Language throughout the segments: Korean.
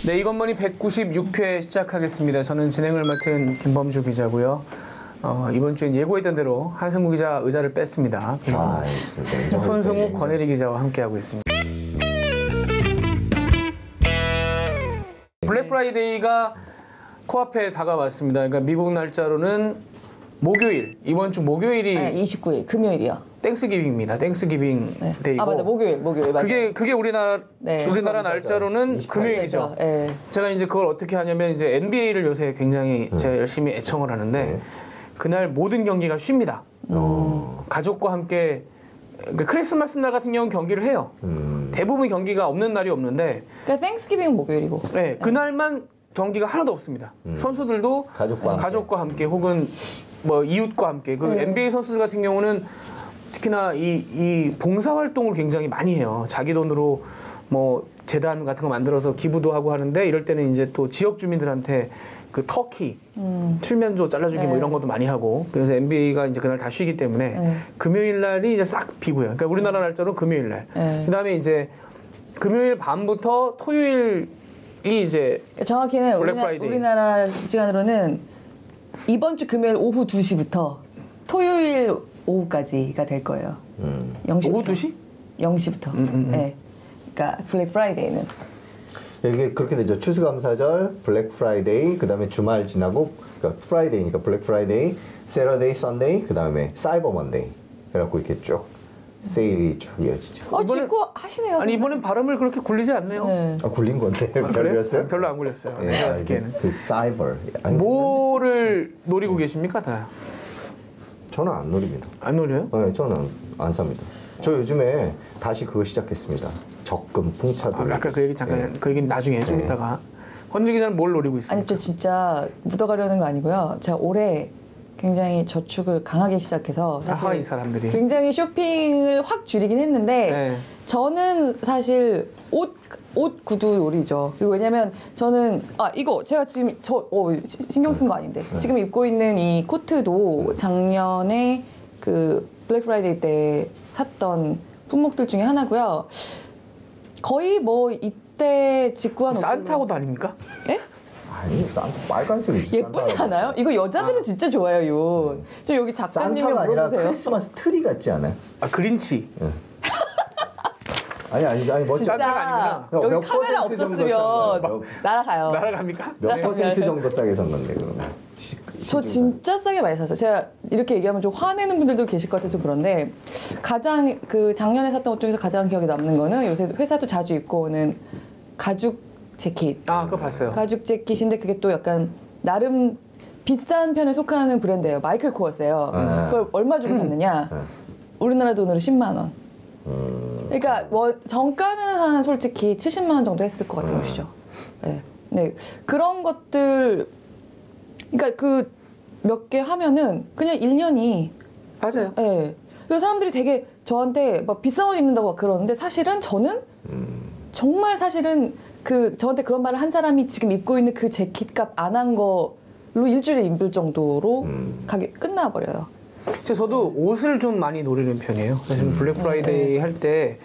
네, 이건머니 196회 시작하겠습니다. 저는 진행을 맡은 김범주 기자고요. 이번 주엔 예고했던 대로 한승구 기자 의자를 뺐습니다. 손승우, 권혜리 기자와 함께하고 있습니다. 블랙 프라이데이가 코앞에 다가왔습니다. 그러니까 미국 날짜로는 목요일, 이번 주 목요일이 29일 금요일이요. 땡스기빙입니다. 땡스기빙 데이고. 아 맞다, 목요일 맞아요. 그게 우리나라 날짜로는 금요일이죠. 네. 제가 이제 그걸 어떻게 하냐면 이제 NBA를 요새 굉장히 제가 열심히 애청을 하는데 그날 모든 경기가 쉽니다. 가족과 함께 크리스마스 날 같은 경우는 경기를 해요. 대부분 경기가 없는 날이 없는데. 그러니까 땡스기빙은 목요일이고. 네, 그날만 경기가 하나도 없습니다. 선수들도 가족과 함께 혹은 뭐 이웃과 함께. NBA 선수들 같은 경우는 특히나 이 봉사활동을 굉장히 많이 해요. 자기 돈으로 뭐 재단 같은 거 만들어서 기부도 하고 하는데 이럴 때는 이제 또 지역 주민들한테 그 터키, 칠면조 잘라주기 뭐 이런 것도 많이 하고 그래서 NBA가 이제 그날 다 쉬기 때문에 금요일 날이 이제 싹 비고요. 그러니까 우리나라 날짜로 금요일 날. 그다음에 이제 금요일 밤부터 토요일이 이제 정확히는 우리나라 시간으로는 이번 주 금요일 오후 2시부터 토요일 오후까지가 될 거예요. 0시부터. 오후 2시? 0시부터. 네. 그러니까 블랙 프라이데이는. 이게 그렇게 되죠. 추수감사절, 블랙 프라이데이, 그 다음에 주말 지나고, 그러니까 프라이데이니까 블랙 프라이데이, 세러데이, 선데이, 그 다음에 사이버 먼데이. 그래갖고 이렇게 쭉 세일이 쭉 이어지죠. 직구 하시네요. 아니 이번엔 발음을 그렇게 굴리지 않네요. 네. 굴린 건데. 별로였어요? 별로 안 굴렸어요. 그 사이버. 뭐를 노리고 계십니까, 다? 저는 안 노립니다. 안 노려요? 네, 저는 안 삽니다. 저 요즘에 다시 그거 시작했습니다. 적금, 풍차도. 아까 그 얘기 잠깐, 그 얘기는 나중에 좀 이따가. 권혜리 기자는 뭘 노리고 있습니까? 아니, 저 진짜 묻어가려는 거 아니고요. 제가 올해 굉장히 저축을 강하게 시작해서 사실 이 사람들이 굉장히 쇼핑을 확 줄이긴 했는데 저는 사실 옷 구두 요리죠. 그리고 왜냐면 저는 이거 제가 지금 신경 쓴 거 아닌데 지금 입고 있는 이 코트도 작년에 그 블랙 프라이데이 때 샀던 품목들 중에 하나고요. 거의 뭐 이때 직구한 산타 옷 아닙니까? 예? 아니, 산타 빨간색이 예쁘지 않아요? 이거 여자들은 진짜 좋아해요. 저 여기 작가님이 물어보세요. 산타가 아니라 크리스마스 트리 같지 않아요? 그린치. 아니 진짜 아니구나. 여기 카메라 없었으면 날아가요. 날아갑니까? 몇 퍼센트 정도 싸게 샀는데 그러면? 저 진짜 싸게 많이 샀어요. 제가 이렇게 얘기하면 좀 화내는 분들도 계실 것 같아서 그런데 가장 그 작년에 샀던 옷 중에서 가장 기억에 남는 거는 요새 회사도 자주 입고 오는 가죽 재킷. 그거 봤어요. 가죽 재킷인데 그게 또 약간 나름 비싼 편에 속하는 브랜드예요. 마이클 코어스예요. 그걸 얼마 주고 샀느냐? 우리나라 돈으로 10만 원. 그러니까 뭐 정가는 한 솔직히 70만 원 정도 했을 것 같은 옷이죠. 네, 그런 것들. 그러니까 그 몇 개 하면은 그냥 1년이 맞아요. 네. 그래서 사람들이 되게 저한테 막 비싼 옷 입는다고 막 그러는데 사실은 저는 정말 사실은 그 저한테 그런 말을 한 사람이 지금 입고 있는 그 재킷 값 안 한 걸로 일주일에 입을 정도로 가게 끝나버려요. 저도 옷을 좀 많이 노리는 편이에요. 사실 블랙 프라이데이 할 때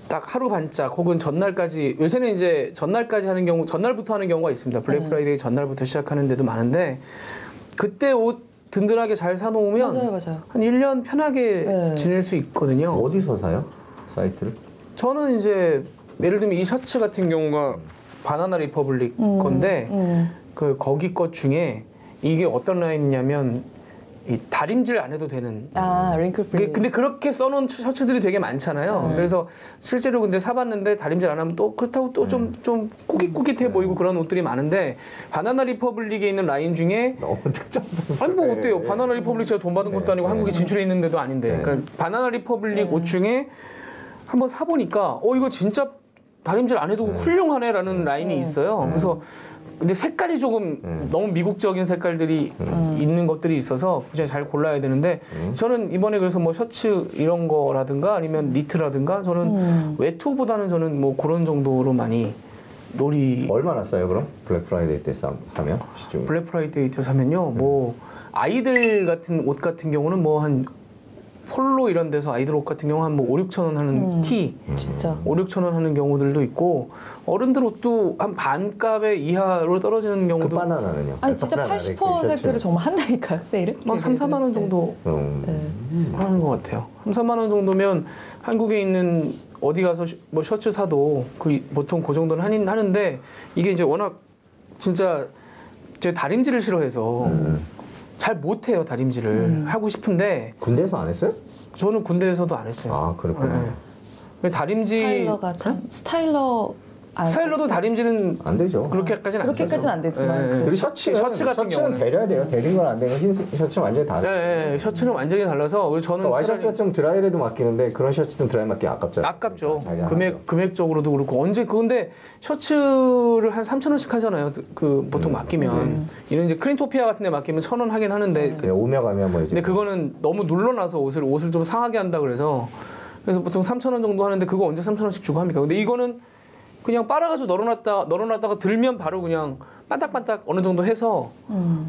딱 하루 반짝 혹은 전날까지, 요새는 이제 전날까지 하는 경우, 전날부터 하는 경우가 있습니다. 블랙 프라이데이 전날부터 시작하는 데도 많은데 그때 옷 든든하게 잘 사놓으면 맞아요. 한 1년 편하게 지낼 수 있거든요. 어디서 사요? 사이트를? 저는 이제 예를 들면 이 셔츠 같은 경우가 바나나 리퍼블릭 건데 그 거기 것 중에 이게 어떤 라인이냐면 이 다림질 안 해도 되는. 링클 프리. 근데 그렇게 써놓은 셔츠들이 되게 많잖아요. 그래서 실제로 근데 사봤는데 다림질 안 하면 또 그렇다고 또 좀 꾸깃꾸깃해 보이고 그런 옷들이 많은데 바나나 리퍼블릭에 있는 라인 중에 너무 특정성. 아니 뭐 어때요? 바나나 리퍼블릭 제가 돈 받은 것도 아니고 한국에 진출해 있는 데도 아닌데. 그러니까 바나나 리퍼블릭 옷 중에 한번 사보니까 이거 진짜 다림질 안 해도 훌륭하네라는 라인이 있어요. 그래서 근데 색깔이 조금 너무 미국적인 색깔들이 있는 것들이 있어서 굉장히 잘 골라야 되는데 저는 이번에 그래서 뭐 셔츠 이런 거라든가 아니면 니트라든가 저는 외투보다는 저는 뭐 그런 정도로 많이 얼마나 싸요 그럼? 블랙 프라이데이 때 사면? 블랙 프라이데이 때 사면요 뭐 아이들 같은 옷 같은 경우는 뭐 한 폴로 이런 데서 아이들 옷 같은 경우 한 뭐 5, 6천 원 하는 티 진짜 5, 6천 원 하는 경우들도 있고 어른들 옷도 한 반값에 이하로 떨어지는 경우도 끝판왕하는요. 아니 진짜 80%를 정말 한다니까요 세일을? 막 3, 4만 원 정도 하는 것 같아요. 3, 4만 원 정도면 한국에 있는 어디 가서 뭐 셔츠 사도 보통 그 정도는 하는데 이게 이제 워낙 진짜 제 다림질을 싫어해서 잘 못해요 다림질을 하고 싶은데 군대에서 안 했어요? 저는 군대에서도 안 했어요. 아 그렇구나. 네. 다림질 스타일러가 참 스타일러도 다림질은 안 되죠. 그렇게까지는 안 되지만 그리고 셔츠는 데려야 돼요. 데린 건 안 되고 흰 셔츠는 완전히 달라요. 네, 셔츠는 완전히 달라서 저는 와이셔츠가 좀 드라이에도 맡기는데 그런 셔츠는 드라이 맡기 아깝잖아요. 아깝죠. 금액적으로도 그렇고 언제 그런데 셔츠를 한 3,000원씩 하잖아요. 그 보통 맡기면 이런 이제 크린토피아 같은 데 맡기면 1,000원 하긴 하는데 오며 가며 뭐 이제. 근데 그거는 너무 눌러놔서 옷을 좀 상하게 한다 그래서 보통 3,000원 정도 하는데 그거 언제 3,000원씩 주고 합니까? 근데 이거는 그냥 빨아가지고 널어놨다가 들면 바로 그냥 반딱반딱 어느 정도 해서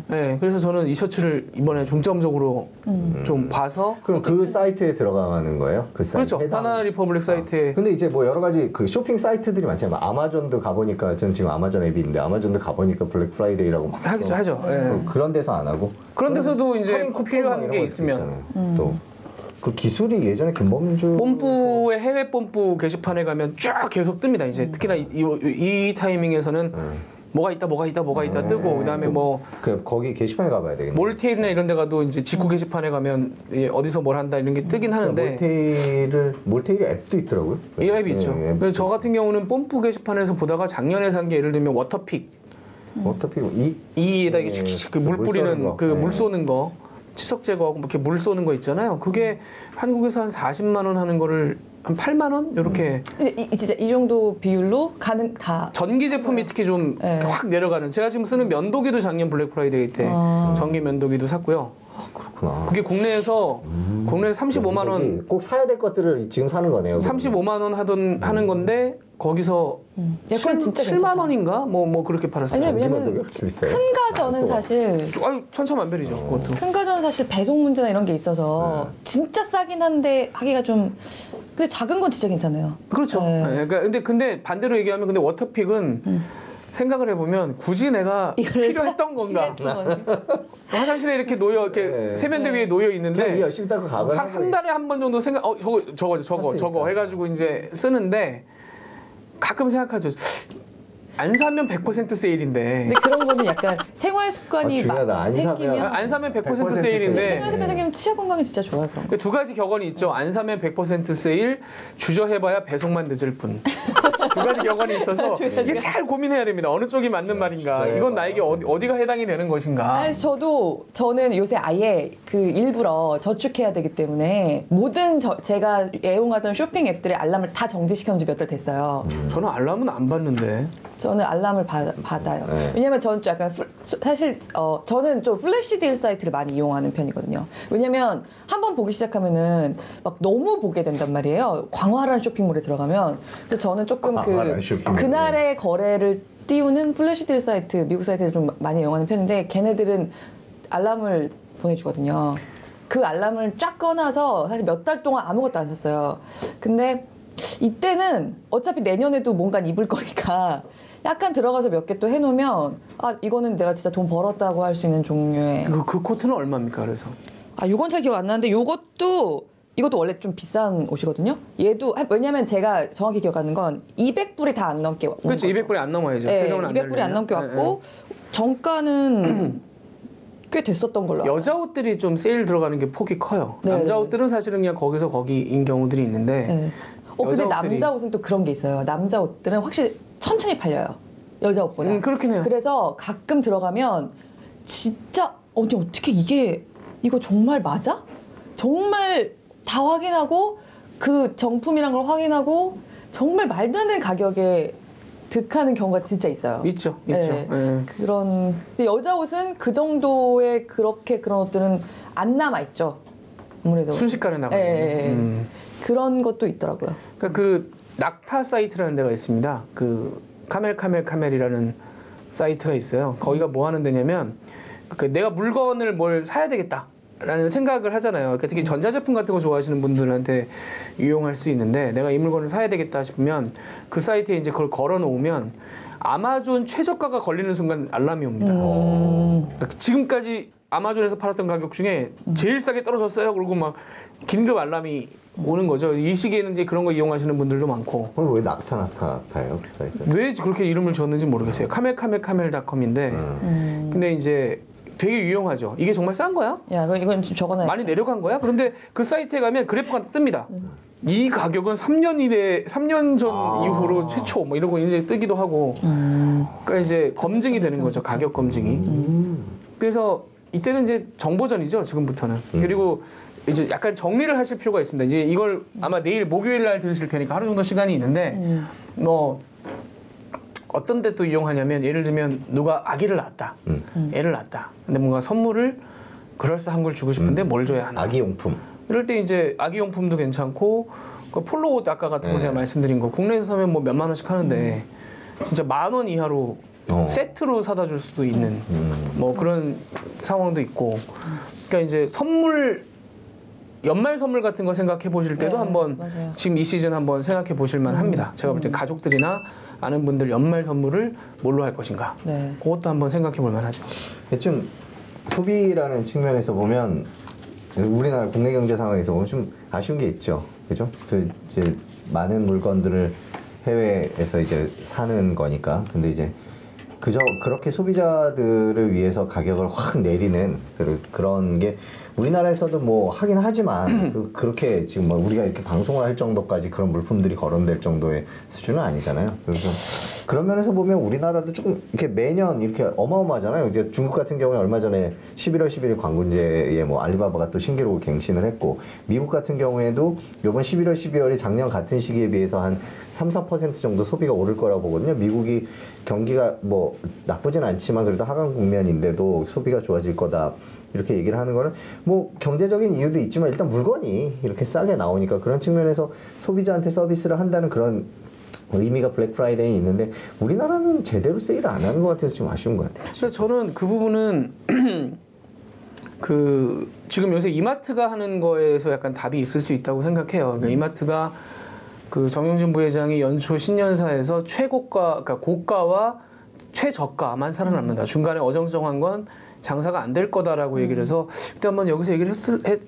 네, 그래서 저는 이 셔츠를 이번에 중점적으로 좀 봐서 그럼 그 사이트에 들어가는 거예요? 그 사이트 그렇죠. 하나 리퍼블릭 사이트에 근데 이제 뭐 여러 가지 그 쇼핑 사이트들이 많잖아요. 아마존도 가보니까 전 지금 아마존 앱이 있는데 아마존도 가보니까 블랙 프라이데이라고 막 하죠. 네. 그런 데서 안 하고 그런 데서도 이제 필요한 게 있으면 또 그 기술이 예전에 김범주 뽐뿌의 해외 뽐뿌 게시판에 가면 쫙 계속 뜹니다. 이제 특히나 이 타이밍에서는 뭐가 있다 뜨고 그다음에 뭐 거기 게시판에 가봐야 되겠네. 몰테일이나 이런 데 가도 이제 직구 게시판에 가면 어디서 뭘 한다 이런 게 뜨긴 하는데 몰테일 앱도 있더라고요. 이 앱이 있죠. 그래서 저 같은 경우는 뽐뿌 게시판에서 보다가 작년에 산 게 예를 들면 워터픽 이에다 이게 축축 물 뿌리는 그 물 쏘는 거 치석 제거하고 이렇게 물 쏘는 거 있잖아요. 그게 한국에서 한 40만 원 하는 거를 한 8만 원 이렇게. 진짜 이 정도 비율로 다. 전기 제품이 특히 좀 확 내려가는. 제가 지금 쓰는 면도기도 작년 블랙 프라이데이 때 전기 면도기도 샀고요. 아, 그렇구나. 그게 국내에서 35만 원. 꼭 사야 될 것들을 지금 사는 거네요. 35만 원 하는 건데 거기서 7만 원인가 뭐 그렇게 팔았어요. 아니, 왜냐면 큰 가전은 사실 천차만별이죠. 그것도. 큰 가전은 사실 배송 문제나 이런 게 있어서 진짜 싸긴 한데 하기가 좀. 근데 작은 건 진짜 괜찮아요. 그렇죠. 그러니까 근데 반대로 얘기하면 근데 워터픽은 생각을 해보면 굳이 내가 필요했던 건가? 화장실에 이렇게 이렇게 세면대 위에 놓여 있는데 열심히 닦고 한 달에 한 번 정도 저거 해가지고 이제 쓰는데 가끔 생각하죠. 안 사면 100% 세일인데. 근데 그런 거는 약간 생활 습관이 생기면 안 사면 100% 세일인데. 생활 습관 생기면 치아 건강이 진짜 좋아요. 그런 거. 두 가지 격언이 있죠. 안 사면 100% 세일, 주저해봐야 배송만 늦을 뿐. 두 가지 격언이 있어서 이게 잘 고민해야 됩니다. 어느 쪽이 맞는 말인가. 이건 나에게 어디가 해당이 되는 것인가. 아니, 저는 요새 아예 그 일부러 저축해야 되기 때문에 모든 제가 애용하던 쇼핑 앱들의 알람을 다 정지시켜놓은 지 몇 달 됐어요. 저는 알람은 안 받는데. 저는 알람을 받아요. 왜냐면 저는 좀 약간 사실 저는 좀 플래시 딜 사이트를 많이 이용하는 편이거든요. 왜냐면 한번 보기 시작하면은 막 너무 보게 된단 말이에요. 광활한 쇼핑몰에 들어가면. 그래서 저는 조금 그날의 거래를 띄우는 플래시 딜 사이트, 미국 사이트를 좀 많이 이용하는 편인데 걔네들은 알람을 보내주거든요. 그 알람을 쫙 꺼놔서 사실 몇 달 동안 아무것도 안 샀어요. 근데 이때는 어차피 내년에도 뭔가 입을 거니까 약간 들어가서 몇 개 또 해놓으면 이거는 내가 진짜 돈 벌었다고 할 수 있는 종류의 그 코트는 얼마입니까? 그래서 요건 잘 기억 안 나는데 이것도 원래 좀 비싼 옷이거든요. 얘도 왜냐면 제가 정확히 기억하는 건 200불이 다 안 넘게 왔고 그렇죠. 200불이 안 넘어야죠. 네, 200불이 안 넘게 왔고 정가는 꽤 됐었던 걸로 알아요. 여자 옷들이 좀 세일 들어가는 게 폭이 커요. 남자 옷들은 사실은 그냥 거기서 거기인 경우들이 있는데 근데 남자 옷은 또 그런 게 있어요. 남자 옷들은 확실히 천천히 팔려요. 여자 옷보다. 그렇긴 해요. 그래서 가끔 들어가면 진짜 어떻게 이거 정말 맞아? 정말 다 확인하고 그 정품이란 걸 확인하고 정말 말도 안 되는 가격에 득하는 경우가 진짜 있어요. 있죠. 근데 여자 옷은 그 정도의 그런 옷들은 안 남아 있죠. 아무래도 순식간에 나가요. 그런 것도 있더라고요. 그러니까 그 낙타 사이트라는 데가 있습니다. 그 카멜이라는 사이트가 있어요. 거기가 뭐 하는 데냐면 내가 물건을 뭘 사야 되겠다. 라는 생각을 하잖아요. 그러니까 특히 전자제품 같은 거 좋아하시는 분들한테 유용할 수 있는데 내가 이 물건을 사야 되겠다 싶으면 그 사이트에 이제 그걸 걸어 놓으면 아마존 최저가가 걸리는 순간 알람이 옵니다. 그러니까 지금까지 아마존에서 팔았던 가격 중에 제일 싸게 떨어졌어요. 그리고 막 긴급 알람이 오는 거죠. 이 시기에는 이제 그런 거 이용하시는 분들도 많고. 왜 낙타예요, 그 사이트? 왜 그렇게 이름을 지었는지 모르겠어요. 카멜카멜카멜닷컴인데 근데 이제 되게 유용하죠. 이게 정말 싼 거야? 야, 이건 좀 적어놔야 많이 내려간 거야? 그런데 그 사이트에 가면 그래프가 뜹니다. 이 가격은 3년 전 이후로 최초 뭐 이러고 이제 뜨기도 하고. 그러니까 이제 검증이 되는 거죠. 가격 검증이. 그래서 이때는 이제 정보전이죠. 지금부터는. 그리고 이제 약간 정리를 하실 필요가 있습니다. 이제 이걸 아마 내일 목요일 날 들으실 테니까 하루 정도 시간이 있는데 뭐 어떤 데 또 이용하냐면 예를 들면 누가 아기를 낳았다. 애를 낳았다. 근데 뭔가 선물을 그럴싸한 걸 주고 싶은데 뭘 줘야 하나. 아기용품. 이럴 때 이제 아기용품도 괜찮고 그 폴로 옷 아까 같은 거 제가 말씀드린 거 국내에서 사면 뭐 몇만 원씩 하는데 진짜 10,000원 이하로 세트로 사다 줄 수도 있는 뭐 그런 상황도 있고. 그러니까 이제 연말 선물 같은 거 생각해 보실 때도 한번 맞아요. 지금 이 시즌 한번 생각해 보실 만 합니다. 제가 볼 때 가족들이나 아는 분들 연말 선물을 뭘로 할 것인가. 네. 그것도 한번 생각해 볼 만하죠. 좀 소비라는 측면에서 보면 우리나라 국내 경제 상황에서 보면 좀 아쉬운 게 있죠. 그죠? 그 이제 많은 물건들을 해외에서 이제 사는 거니까. 근데 이제 그저 그렇게 소비자들을 위해서 가격을 확 내리는 그런 게 우리나라에서도 뭐 하긴 하지만 그렇게 지금 뭐 우리가 이렇게 방송을 할 정도까지 그런 물품들이 거론될 정도의 수준은 아니잖아요. 그래서 그런 면에서 보면 우리나라도 조금 이렇게 매년 이렇게 어마어마하잖아요. 이제 중국 같은 경우에 얼마 전에 11월 11일 광군제에 뭐 알리바바가 또 신기록 갱신을 했고, 미국 같은 경우에도 이번 11월 12월이 작년 같은 시기에 비해서 한 3-4% 정도 소비가 오를 거라고 보거든요. 미국이 경기가 뭐 나쁘진 않지만 그래도 하강 국면인데도 소비가 좋아질 거다. 이렇게 얘기를 하는 거는 뭐 경제적인 이유도 있지만 일단 물건이 이렇게 싸게 나오니까 그런 측면에서 소비자한테 서비스를 한다는 그런 의미가 블랙 프라이데이에 있는데 우리나라는 제대로 세일을 안 하는 것 같아서 좀 아쉬운 것 같아요. 그래서 저는 그 부분은 그 지금 요새 이마트가 하는 거에서 약간 답이 있을 수 있다고 생각해요. 그러니까 이마트가 그 정용진 부회장이 연초 신년사에서 최고가, 그러니까 고가와 최저가만 살아남는다. 중간에 어정쩡한 건 장사가 안 될 거다라고 얘기를 해서 그때 한번 여기서 얘기를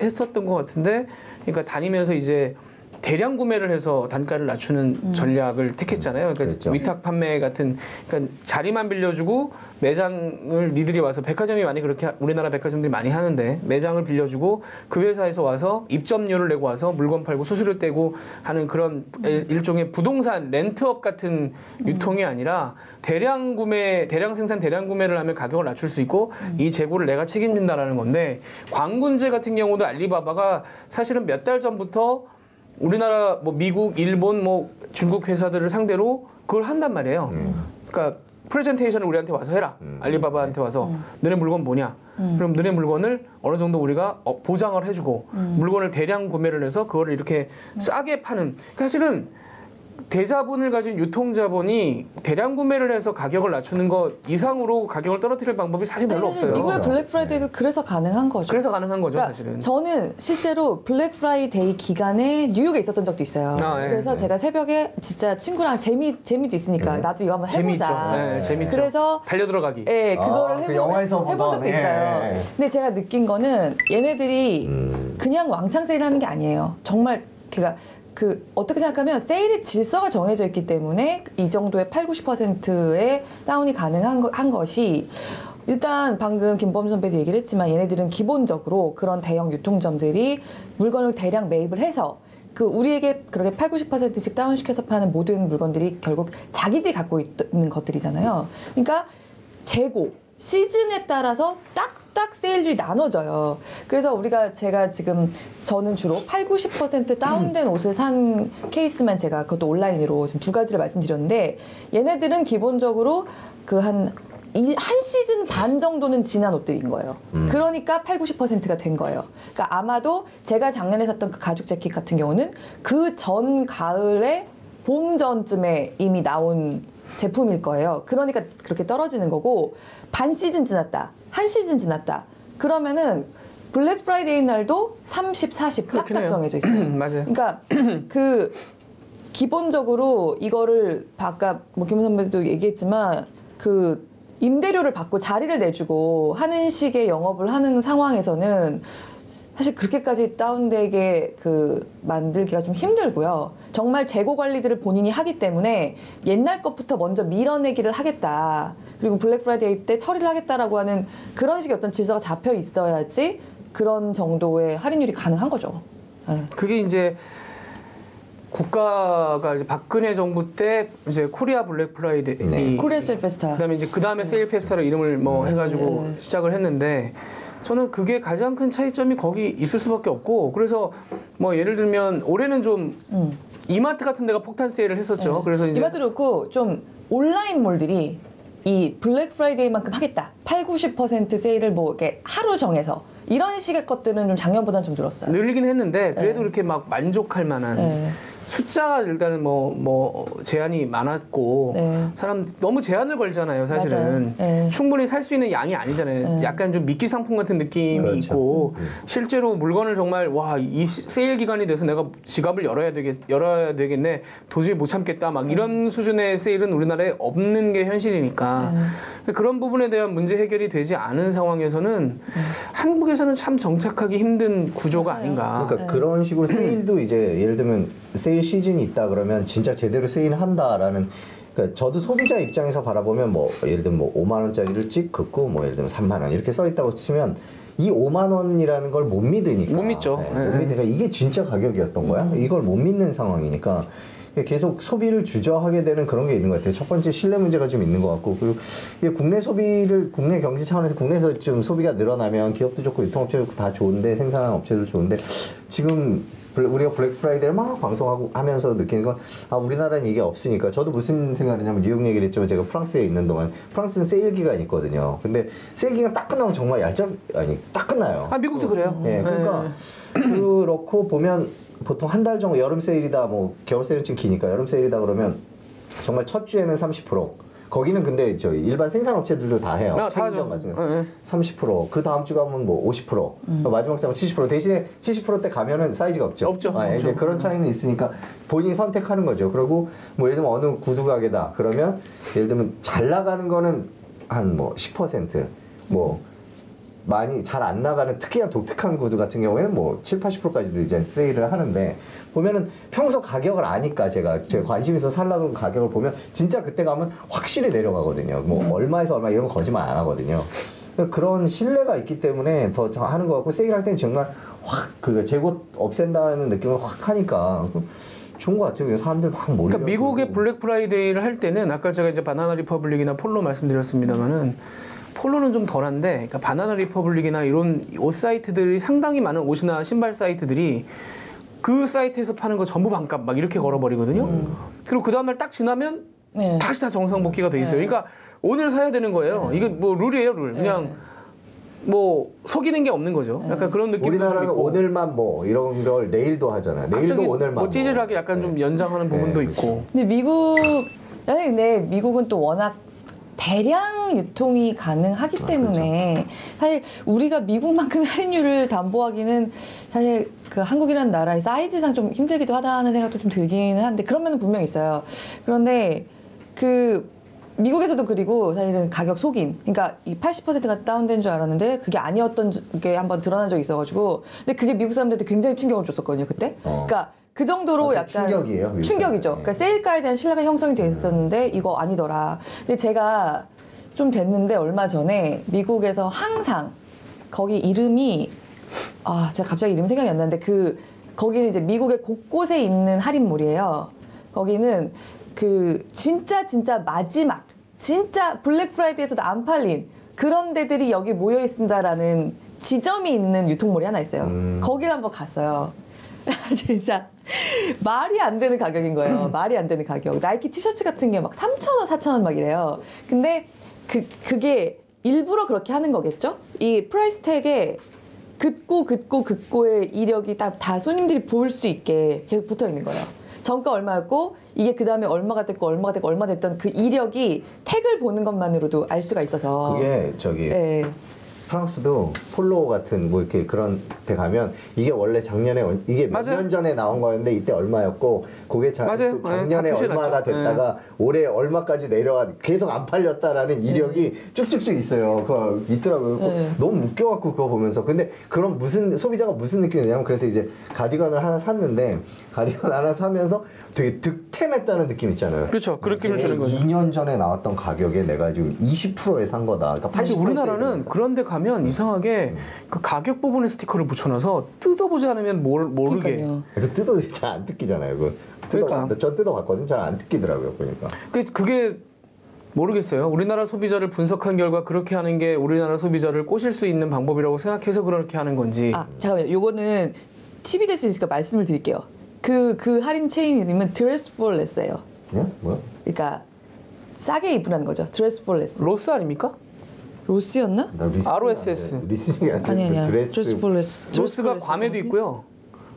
했었던 것 같은데, 그러니까 다니면서 이제 대량 구매를 해서 단가를 낮추는 전략을 택했잖아요. 그러니까 그렇죠. 위탁 판매 같은, 그러니까 자리만 빌려주고 매장을 니들이 와서, 백화점이 많이 그렇게 우리나라 백화점들이 많이 하는데 매장을 빌려주고 그 회사에서 와서 입점료를 내고 와서 물건 팔고 수수료 떼고 하는 그런 일종의 부동산 렌트업 같은 유통이 아니라 대량 구매, 대량 생산, 대량 구매를 하면 가격을 낮출 수 있고 이 재고를 내가 책임진다라는 건데, 광군제 같은 경우도 알리바바가 사실은 몇 달 전부터 우리나라 뭐 미국, 일본, 뭐 중국 회사들을 상대로 그걸 한단 말이에요. 그러니까 프레젠테이션을 우리한테 와서 해라. 알리바바한테 와서 너네 물건 뭐냐? 그럼 너네 물건을 어느 정도 우리가 보장을 해주고 물건을 대량 구매를 해서 그걸 이렇게 싸게 파는. 사실은 대자본을 가진 유통자본이 대량 구매를 해서 가격을 낮추는 것 이상으로 가격을 떨어뜨릴 방법이 사실 별로 없어요. 미국의 블랙 프라이데이도 그래서 가능한 거죠. 그래서 가능한 거죠, 그러니까 사실은. 저는 실제로 블랙 프라이데이 기간에 뉴욕에 있었던 적도 있어요. 네, 그래서 네. 제가 새벽에 진짜 친구랑 재미도 있으니까 나도 이거 한번 해보자. 재밌죠. 네, 재밌죠. 그래서 달려 들어가기. 네, 그거를 그 영화에서 해본 보던, 적도 있어요. 예. 근데 제가 느낀 거는 얘네들이 그냥 왕창 세일하는 게 아니에요. 정말 그러니까 그 어떻게 생각하면 세일의 질서가 정해져 있기 때문에 이 정도의 80-90%의 다운이 가능한 것이, 일단 방금 김범수 선배도 얘기를 했지만 얘네들은 기본적으로 그런 대형 유통점들이 물건을 대량 매입을 해서 그 우리에게 그렇게 80-90%씩 다운시켜서 파는 모든 물건들이 결국 자기들이 갖고 있는 것들이잖아요. 그러니까 재고, 시즌에 따라서 딱딱 세일들이 나눠져요. 그래서 제가 지금 저는 주로 80-90% 다운된 옷을 산 케이스만 제가 그것도 온라인으로 지금 두 가지를 말씀드렸는데, 얘네들은 기본적으로 그 한 시즌 반 정도는 지난 옷들인 거예요. 그러니까 80-90%가 된 거예요. 그러니까 아마도 제가 작년에 샀던 그 가죽 재킷 같은 경우는 그 전 가을에 봄 전쯤에 이미 나온 제품일 거예요. 그러니까 그렇게 떨어지는 거고, 반 시즌 지났다, 한 시즌 지났다, 그러면은 블랙 프라이데이 날도 30, 40 딱딱 정해져 있어요. 맞아요. 그러니까 그 기본적으로 이거를 아까 뭐 김 선배도 얘기했지만 그 임대료를 받고 자리를 내주고 하는 식의 영업을 하는 상황에서는 사실 그렇게까지 다운되게 그 만들기가 좀 힘들고요. 정말 재고 관리들을 본인이 하기 때문에 옛날 것부터 먼저 밀어내기를 하겠다. 그리고 블랙 프라이데이 때 처리를 하겠다라고 하는 그런 식의 어떤 질서가 잡혀 있어야지 그런 정도의 할인율이 가능한 거죠. 네. 그게 이제 국가가 이제 박근혜 정부 때 이제 코리아 블랙 프라이데이, 네. 코리아 세일 페스타. 그다음에 세일 페스타로 이름을 뭐 해가지고 시작을 했는데 저는 그게 가장 큰 차이점이 거기 있을 수밖에 없고 그래서 뭐 예를 들면 올해는 좀 이마트 같은 데가 폭탄 세일을 했었죠. 그래서 이제 이마트도 그렇고 좀 온라인몰들이 이 블랙 프라이데이만큼 하겠다. 80~90% 세일을 뭐 이렇게 하루 정해서 이런 식의 것들은 좀 작년보다는 좀 늘었어요. 늘긴 했는데 그래도 이렇게 막 만족할 만한 숫자가 일단은 뭐 제한이 많았고 사람 너무 제한을 걸잖아요. 사실은 충분히 살 수 있는 양이 아니잖아요. 약간 좀 미끼 상품 같은 느낌이 그렇죠. 있고 실제로 물건을 정말 와 이 세일 기간이 돼서 내가 지갑을 열어야 되겠네 도저히 못 참겠다 막 이런 수준의 세일은 우리나라에 없는 게 현실이니까 그런 부분에 대한 문제 해결이 되지 않은 상황에서는 한국에서는 참 정착하기 힘든 구조가 아닌가. 그러니까 그런 식으로 세일도 이제 예를 들면 세일 시즌이 있다 그러면 진짜 제대로 세일한다라는 그러니까 저도 소비자 입장에서 바라보면 뭐 예를 들면 뭐 5만 원짜리를 찍 긋고 뭐 예를 들면 3만 원 이렇게 써 있다고 치면 이 5만 원이라는 걸 못 믿으니까 못 믿죠. 못 믿으니까 이게 진짜 가격이었던 거야? 이걸 못 믿는 상황이니까 계속 소비를 주저하게 되는 그런 게 있는 것 같아요. 첫 번째 신뢰 문제가 좀 있는 것 같고 그리고 이게 국내 경제 차원에서 국내에서 좀 소비가 늘어나면 기업도 좋고 유통업체도 다 좋은데 생산하는 업체도 좋은데 지금 우리가 블랙 프라이데이를 막 방송하고 하면서 느끼는 건 우리나라는 이게 없으니까 저도 무슨 생각이냐면 뉴욕 얘기를 했지만 제가 프랑스에 있는 동안 프랑스는 세일 기간이 있거든요. 근데 세일 기간 딱 끝나면 정말 딱 끝나요. 미국도 그래요. 네, 그러니까 그렇고 보면 보통 한 달 정도 여름 세일이다 뭐 겨울 세일은 좀 기니까 여름 세일이다 그러면 정말 첫 주에는 30% 거기는 근데 저희 일반 생산업체들도 다 해요. 체인점 같은 거 30%. 그 다음 주 가면 뭐 50%. 마지막 주면 70%. 대신에 70%대 가면은 사이즈가 없죠. 없죠. 이제 그런 차이는 있으니까 본인이 선택하는 거죠. 그리고 뭐 예를 들면 어느 구두 가게다. 그러면 예를 들면 잘 나가는 거는 한 뭐 10%. 뭐 많이 잘 안 나가는 특히나 독특한 구두 같은 경우에는 뭐 70~80%까지도 이제 세일을 하는데 보면은 평소 가격을 아니까 제가 관심 있어 살라고 가격을 보면 진짜 그때 가면 확실히 내려가거든요. 뭐 얼마에서 얼마 이런 거 거짓말 안 하거든요. 그런 신뢰가 있기 때문에 더 하는 것 같고 세일할 때는 정말 확 그 재고 없앤다는 느낌을 확 하니까 좋은 것 같아요. 사람들 막 몰려. 그러니까 미국의 블랙 프라이데이를 할 때는 아까 제가 이제 바나나 리퍼블릭이나 폴로 말씀드렸습니다만은 폴로는 좀 덜한데, 그러니까 바나나 리퍼블릭이나 이런 옷 사이트들이 상당히 많은 옷이나 신발 사이트들이 그 사이트에서 파는 거 전부 반값 막 이렇게 걸어버리거든요. 그리고 그 다음날 딱 지나면 다시 다 정상 복귀가 돼 있어요. 그러니까 오늘 사야 되는 거예요. 이게 뭐 룰이에요, 룰. 그냥 뭐 속이는 게 없는 거죠. 약간 그런 느낌도 우리나라는 있고. 오늘만 뭐 이런 걸 내일도 하잖아요. 내일도 오늘만 뭐 찌질하게 약간 좀 연장하는 부분도 있고. 근데 미국은 또 워낙 대량 유통이 가능하기 때문에 사실 우리가 미국만큼의 할인율을 담보하기는 사실 그 한국이라는 나라의 사이즈상 좀 힘들기도 하다는 생각도 좀 들기는 한데 그런 면은 분명히 있어요. 그런데 그 미국에서도 그리고 사실은 가격 속임, 그러니까 이 80%가 다운된 줄 알았는데 그게 아니었던 게 한번 드러난 적이 있어가지고 근데 그게 미국 사람들한테 굉장히 충격을 줬었거든요 그때. 그러니까 그 정도로 약간 충격이에요. 충격이죠. 그러니까 세일가에 대한 신뢰가 형성이 돼 있었는데 이거 아니더라. 근데 제가 좀 됐는데 얼마 전에 미국에서 항상 거기 이름이 제가 갑자기 이름 생각이 안 나는데 거기는 이제 미국의 곳곳에 있는 할인몰이에요. 거기는 그 진짜 마지막 진짜 블랙 프라이데이에서도 안 팔린 그런 데들이 여기 모여 있습니다라는 지점이 있는 유통몰이 하나 있어요. 거기를 한번 갔어요. 진짜 말이 안 되는 가격인 거예요. 말이 안 되는 가격. 나이키 티셔츠 같은 게 막 3,000원, 4,000원 막 이래요. 근데 그게 일부러 그렇게 하는 거겠죠? 이 프라이스 택에 긋고의 이력이 다 손님들이 볼 수 있게 계속 붙어 있는 거예요. 정가 얼마였고 이게 그 다음에 얼마가 됐고 얼마 됐던 그 이력이 택을 보는 것만으로도 알 수가 있어서 그게 저기 프랑스도 폴로 같은 뭐 이렇게 그런 데 가면 이게 원래 작년에 이게 몇 년 전에 나온 거였는데 이때 얼마였고 그게 작년에 얼마가 됐다가 올해 얼마까지 내려와 계속 안 팔렸다라는 이력이 쭉쭉쭉 있어요. 그거 있더라고요. 너무 웃겨갖고 그거 보면서 근데 그런 무슨 소비자가 무슨 느낌이냐면 그래서 이제 가디건을 하나 샀는데 가디건 하나 사면서 되게 득템했다는 느낌 있잖아요. 그렇죠. 그 느낌을 주는 거죠. 2년 전에 나왔던 가격에 내가 지금 20%에 산 거다. 그러니까 80% 우리나라는 그런데 가면 이상하게 그 가격 부분에 스티커를 붙여놔서 뜯어보지 않으면 모르게. 그 뜯어도 잘 안 뜯기잖아요. 그러니까 전 뜯어봤거든. 잘 안 뜯기더라고요. 보니까. 그게 모르겠어요. 우리나라 소비자를 분석한 결과 그렇게 하는 게 우리나라 소비자를 꼬실 수 있는 방법이라고 생각해서 그렇게 하는 건지. 잠깐만요. 요거는 팁이 될 수 있으니까 말씀을 드릴게요. 그 할인 체인 이름은 Dress for Less예요. 네? 뭐야? 그러니까 싸게 입으라는 거죠. Dress for Less. 로스 아닙니까? 로스였나? ROSS. 리스닝이 아니야. 드레스 for Less. 로스가 괌에도 있고요.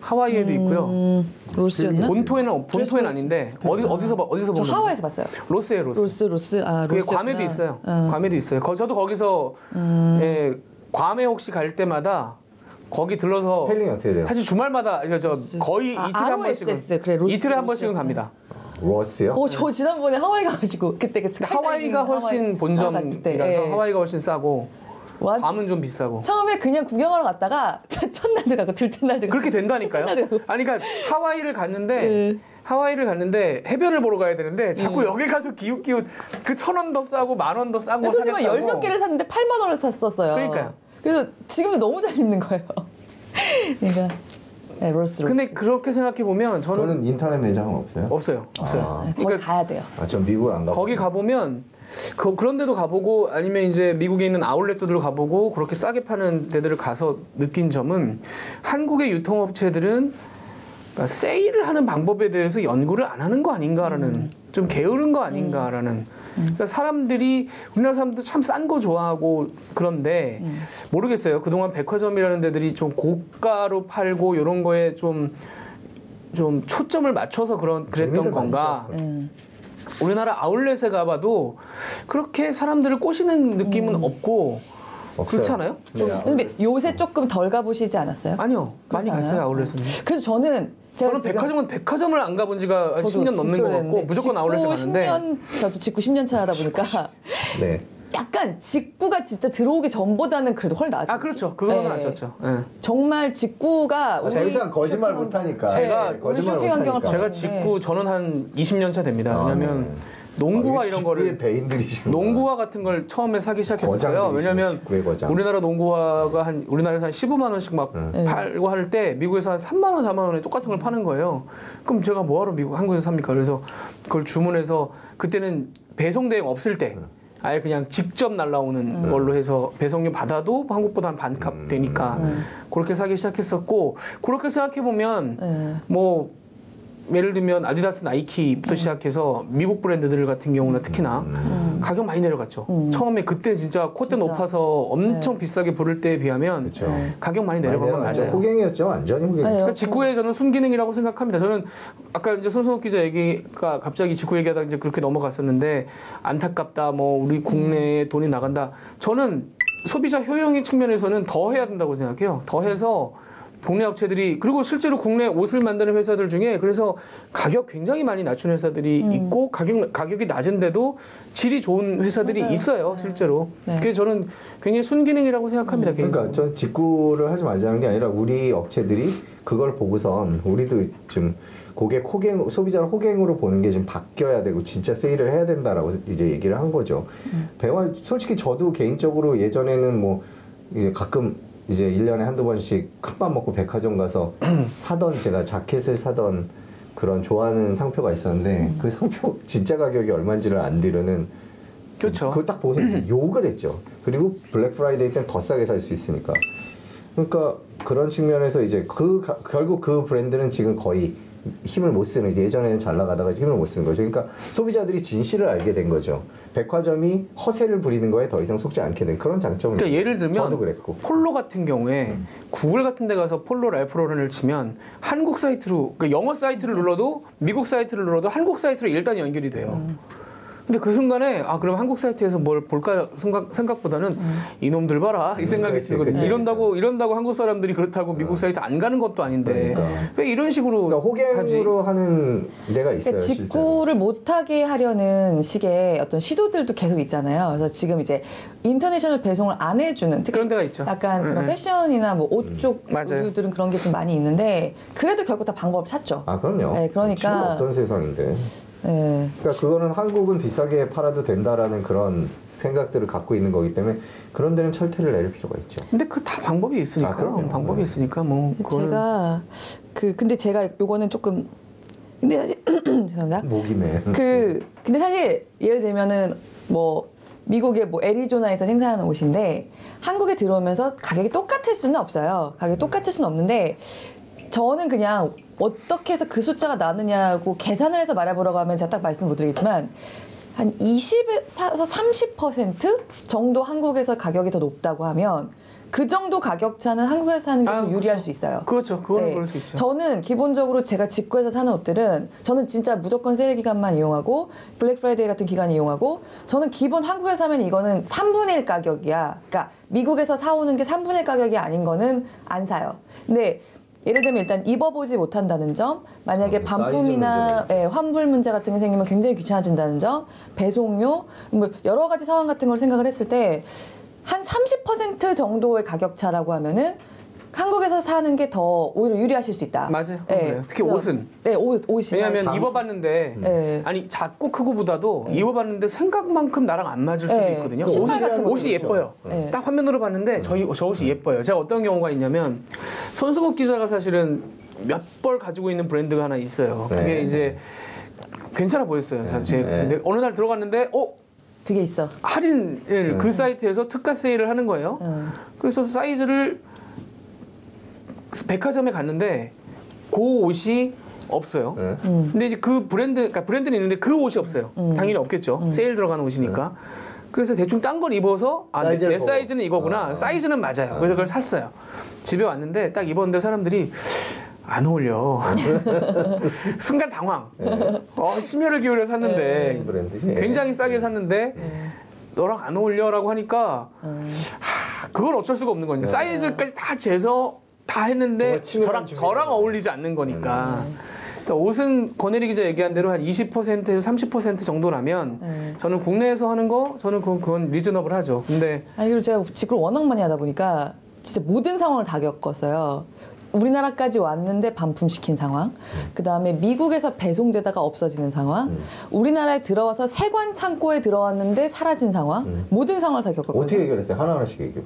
하와이에도 있고요. 로스였나? 본토에는 아닌데 어디서 저 보면 하와이에서 봤어요. 로스예요, 로스. 로스. 그게 괌에도 있어요. 괌에도 있어요. 저도 거기서 괌에 혹시 갈 때마다 거기 들러서 스펠링이 어떻게 돼요? 사실 주말마다 거의 이틀에 한 번씩은 그래, 로스, 이틀에 한 번씩은 갑니다. 로스요? 저 지난번에 하와이 가가지고 그때 그 하와이가 훨씬 본점이라서 하와이가 훨씬 싸고 괌은 좀 비싸고. 처음에 그냥 구경하러 갔다가 첫날도 가고 둘째 날도 가고 그렇게 된다니까요. 아니 그러니까 하와이를 갔는데 해변을 보러 가야 되는데 자꾸 여기 가서 기웃기웃 그 1,000원 더 싸고 10,000원 더 싸고 솔직히 10몇 개를 샀는데 8만 원을 샀었어요. 그러니까요. 그래서 지금도 너무 잘 입는 거예요. 그러니까 로스. 근데 그렇게 생각해 보면 저는 인터넷 매장은 없어요? 없어요. 거기 가야 돼요. 전 미국을 안 가고 거기 가보면 그런 데도 가보고 아니면 이제 미국에 있는 아울렛들을 가보고 그렇게 싸게 파는 데들을 가서 느낀 점은 한국의 유통업체들은 그러니까 세일을 하는 방법에 대해서 연구를 안 하는 거 아닌가라는 좀 게으른 거 아닌가라는 그러니까 우리나라 사람도 참 싼 거 좋아하고 그런데 모르겠어요. 그동안 백화점이라는 데들이 좀 고가로 팔고 이런 거에 좀 초점을 맞춰서 그랬던 건가. 우리나라 아울렛에 가봐도 그렇게 사람들을 꼬시는 느낌은 없고 없어요. 그렇잖아요? 근데 요새 조금 덜 가보시지 않았어요? 아니요. 많이 갔어요, 아울렛은. 그래서 저는 백화점을 안 가본 지가 10년 넘는 것 같고 무조건 아울렛에 가는데 저도 직구 10년 차 하다 보니까 네. 약간 직구가 진짜 들어오기 전보다는 그래도 훨씬 나았죠. 그렇죠. 그거는 낫죠. 정말 직구가 제가 거짓말 못하니까. 제가 직구 저는 한 20년 차 됩니다. 왜냐면 농구화 이런 거를 농구화 같은 걸 처음에 사기 시작했어요. 왜냐면 우리나라 농구화가 우리나라에서 한 15만 원씩 막 팔고 할 때 미국에서 한 3만 원, 4만 원에 똑같은 걸 파는 거예요. 그럼 제가 뭐하러 한국에서 삽니까? 그래서 그걸 주문해서 그때는 배송 대행 없을 때 아예 그냥 직접 날라오는 걸로 해서 배송료 받아도 한국보다 한 반값 되니까 그렇게 사기 시작했었고 그렇게 생각해 보면 뭐 예를 들면 아디다스, 나이키부터 시작해서 미국 브랜드들 같은 경우는 특히나 가격 많이 내려갔죠. 처음에 그때 진짜 콧대 높아서 엄청 비싸게 부를 때에 비하면 가격 많이 내려간 건 맞아요. 호갱이었죠. 완전히 호갱. 그러니까 직구에 저는 순기능이라고 생각합니다. 저는 아까 이제 손석욱 기자 얘기가 갑자기 직구 얘기하다가 이제 그렇게 넘어갔었는데 안타깝다. 뭐 우리 국내에 돈이 나간다. 저는 소비자 효용의 측면에서는 더 해야 된다고 생각해요. 더 해서 국내 업체들이 그리고 실제로 국내 옷을 만드는 회사들 중에 그래서 가격 굉장히 많이 낮춘 회사들이 있고 가격이 낮은데도 질이 좋은 회사들이 있어요. 실제로. 그래서 저는 굉장히 순기능이라고 생각합니다. 그러니까 전 직구를 하지 말자는 게 아니라 우리 업체들이 그걸 보고선 우리도 좀 고객 호갱, 소비자를 호갱으로 보는 게 좀 바뀌어야 되고 진짜 세일을 해야 된다라고 이제 얘기를 한 거죠. 솔직히 저도 개인적으로 예전에는 뭐 이제 가끔 이제 1년에 한두 번씩 큰맘 먹고 백화점 가서 사던 제가 자켓을 사던 그런 좋아하는 상표가 있었는데 그 상표 진짜 가격이 얼마인지를 안 들으는 그렇죠. 그걸 딱 보고서 욕을 했죠. 그리고 블랙 프라이데이 때는 더 싸게 살 수 있으니까. 그러니까 그런 측면에서 이제 결국 그 브랜드는 지금 거의 힘을 못 쓰는 이제 예전에는 잘 나가다가 힘을 못 쓰는 거죠. 그러니까 소비자들이 진실을 알게 된 거죠. 백화점이 허세를 부리는 거에 더 이상 속지 않게 된 그런 장점을. 그러니까 예를 들면 저도 그랬고. 폴로 같은 경우에 구글 같은 데 가서 폴로 랄프로렌을 치면 한국 사이트로 그러니까 영어 사이트를 눌러도 미국 사이트를 눌러도 한국 사이트로 일단 연결이 돼요. 근데 그 순간에 아 그럼 한국 사이트에서 뭘 볼까 생각보다는 이놈들 봐라 이 생각이 들거든요. 이런다고 한국 사람들이 그렇다고 미국 사이트 안 가는 것도 아닌데 왜 이런 식으로 그러니까 호갱으로 하는 데가 있어요. 직구를 못하게 하려는 식의 어떤 시도들도 계속 있잖아요. 그래서 지금 이제 인터내셔널 배송을 안 해주는 특히 그런 데가 있죠. 약간 그런 패션이나 뭐 옷 쪽 우류들은 그런 게 좀 많이 있는데 그래도 결국 다 방법을 찾죠. 아 그럼요. 네, 그러니까 어떤 세상인데. 네. 그러니까 그거는 한국은 비싸게 팔아도 된다라는 그런 생각들을 갖고 있는 거기 때문에 그런 데는 철퇴를 내릴 필요가 있죠. 근데 그 다 방법이 있으니까 방법이 있으니까 뭐 제가 근데 제가 요거는 조금 근데 사실 죄송합니다. 목이네. 근데 사실 예를 들면은 뭐 미국의 뭐 애리조나에서 생산하는 옷인데 한국에 들어오면서 가격이 똑같을 수는 없어요. 가격이 똑같을 수는 없는데 저는 그냥 어떻게 해서 그 숫자가 나느냐고 계산을 해서 말해보라고 하면 제가 딱 말씀을 못 드리겠지만 한 20에서 30% 정도 한국에서 가격이 더 높다고 하면 그 정도 가격 차는 한국에서 사는 게 더 유리할 그렇죠. 수 있어요. 그렇죠. 그거는 그럴 수 있죠. 저는 기본적으로 제가 직구해서 사는 옷들은 저는 진짜 무조건 세일 기간만 이용하고 블랙 프라이데이 같은 기간 이용하고 저는 기본 한국에서 사면 이거는 3분의 1 가격이야. 그러니까 미국에서 사오는 게 3분의 1 가격이 아닌 거는 안 사요. 근데 예를 들면 일단 입어보지 못한다는 점, 만약에 반품이나 환불 문제 같은 게 생기면 굉장히 귀찮아진다는 점, 배송료, 뭐 여러 가지 상황 같은 걸 생각을 했을 때 한 30% 정도의 가격 차라고 하면은 한국에서 사는 게 더 오히려 유리하실 수 있다. 맞아요. 네. 특히 옷은. 네, 옷이. 왜냐하면 입어봤는데 아니 작고 크고보다도 입어봤는데 생각만큼 나랑 안 맞을 수도 있거든요. 옷이 예뻐요. 딱 화면으로 봤는데 저 옷이 예뻐요. 제가 어떤 경우가 있냐면 손수국 기자가 사실은 몇 벌 가지고 있는 브랜드가 하나 있어요. 그게 이제 괜찮아 보였어요. 근데 어느 날 들어갔는데 그게 있어. 할인을 그 사이트에서 특가 세일을 하는 거예요. 그래서 사이즈를 백화점에 갔는데 그 옷이 없어요. 근데 이제 그러니까 브랜드는 있는데 그 옷이 없어요. 당연히 없겠죠. 세일 들어가는 옷이니까. 그래서 대충 딴 걸 입어서 내 사이즈는 이거구나. 사이즈는 맞아요. 그래서 그걸 샀어요. 집에 왔는데 딱 입었는데 사람들이 안 어울려. 순간 당황. 심혈을 기울여 샀는데 굉장히 싸게 샀는데 너랑 안 어울려라고 하니까 그건 어쩔 수가 없는 거니까 사이즈까지 다 재서 다 했는데 저랑 어울리지 않는 거니까. 그러니까 옷은 권혜리 기자 얘기한 대로 한 20%에서 30% 정도라면 저는 국내에서 하는 거 저는 그건 리즈너블 하죠. 근데 그리고 제가 직구를 워낙 많이 하다 보니까 진짜 모든 상황을 다 겪었어요. 우리나라까지 왔는데 반품시킨 상황, 그 다음에 미국에서 배송되다가 없어지는 상황, 우리나라에 들어와서 세관 창고에 들어왔는데 사라진 상황, 모든 상황을 다 겪었거든요. 어떻게 해결했어요? 하나하나씩 얘기해.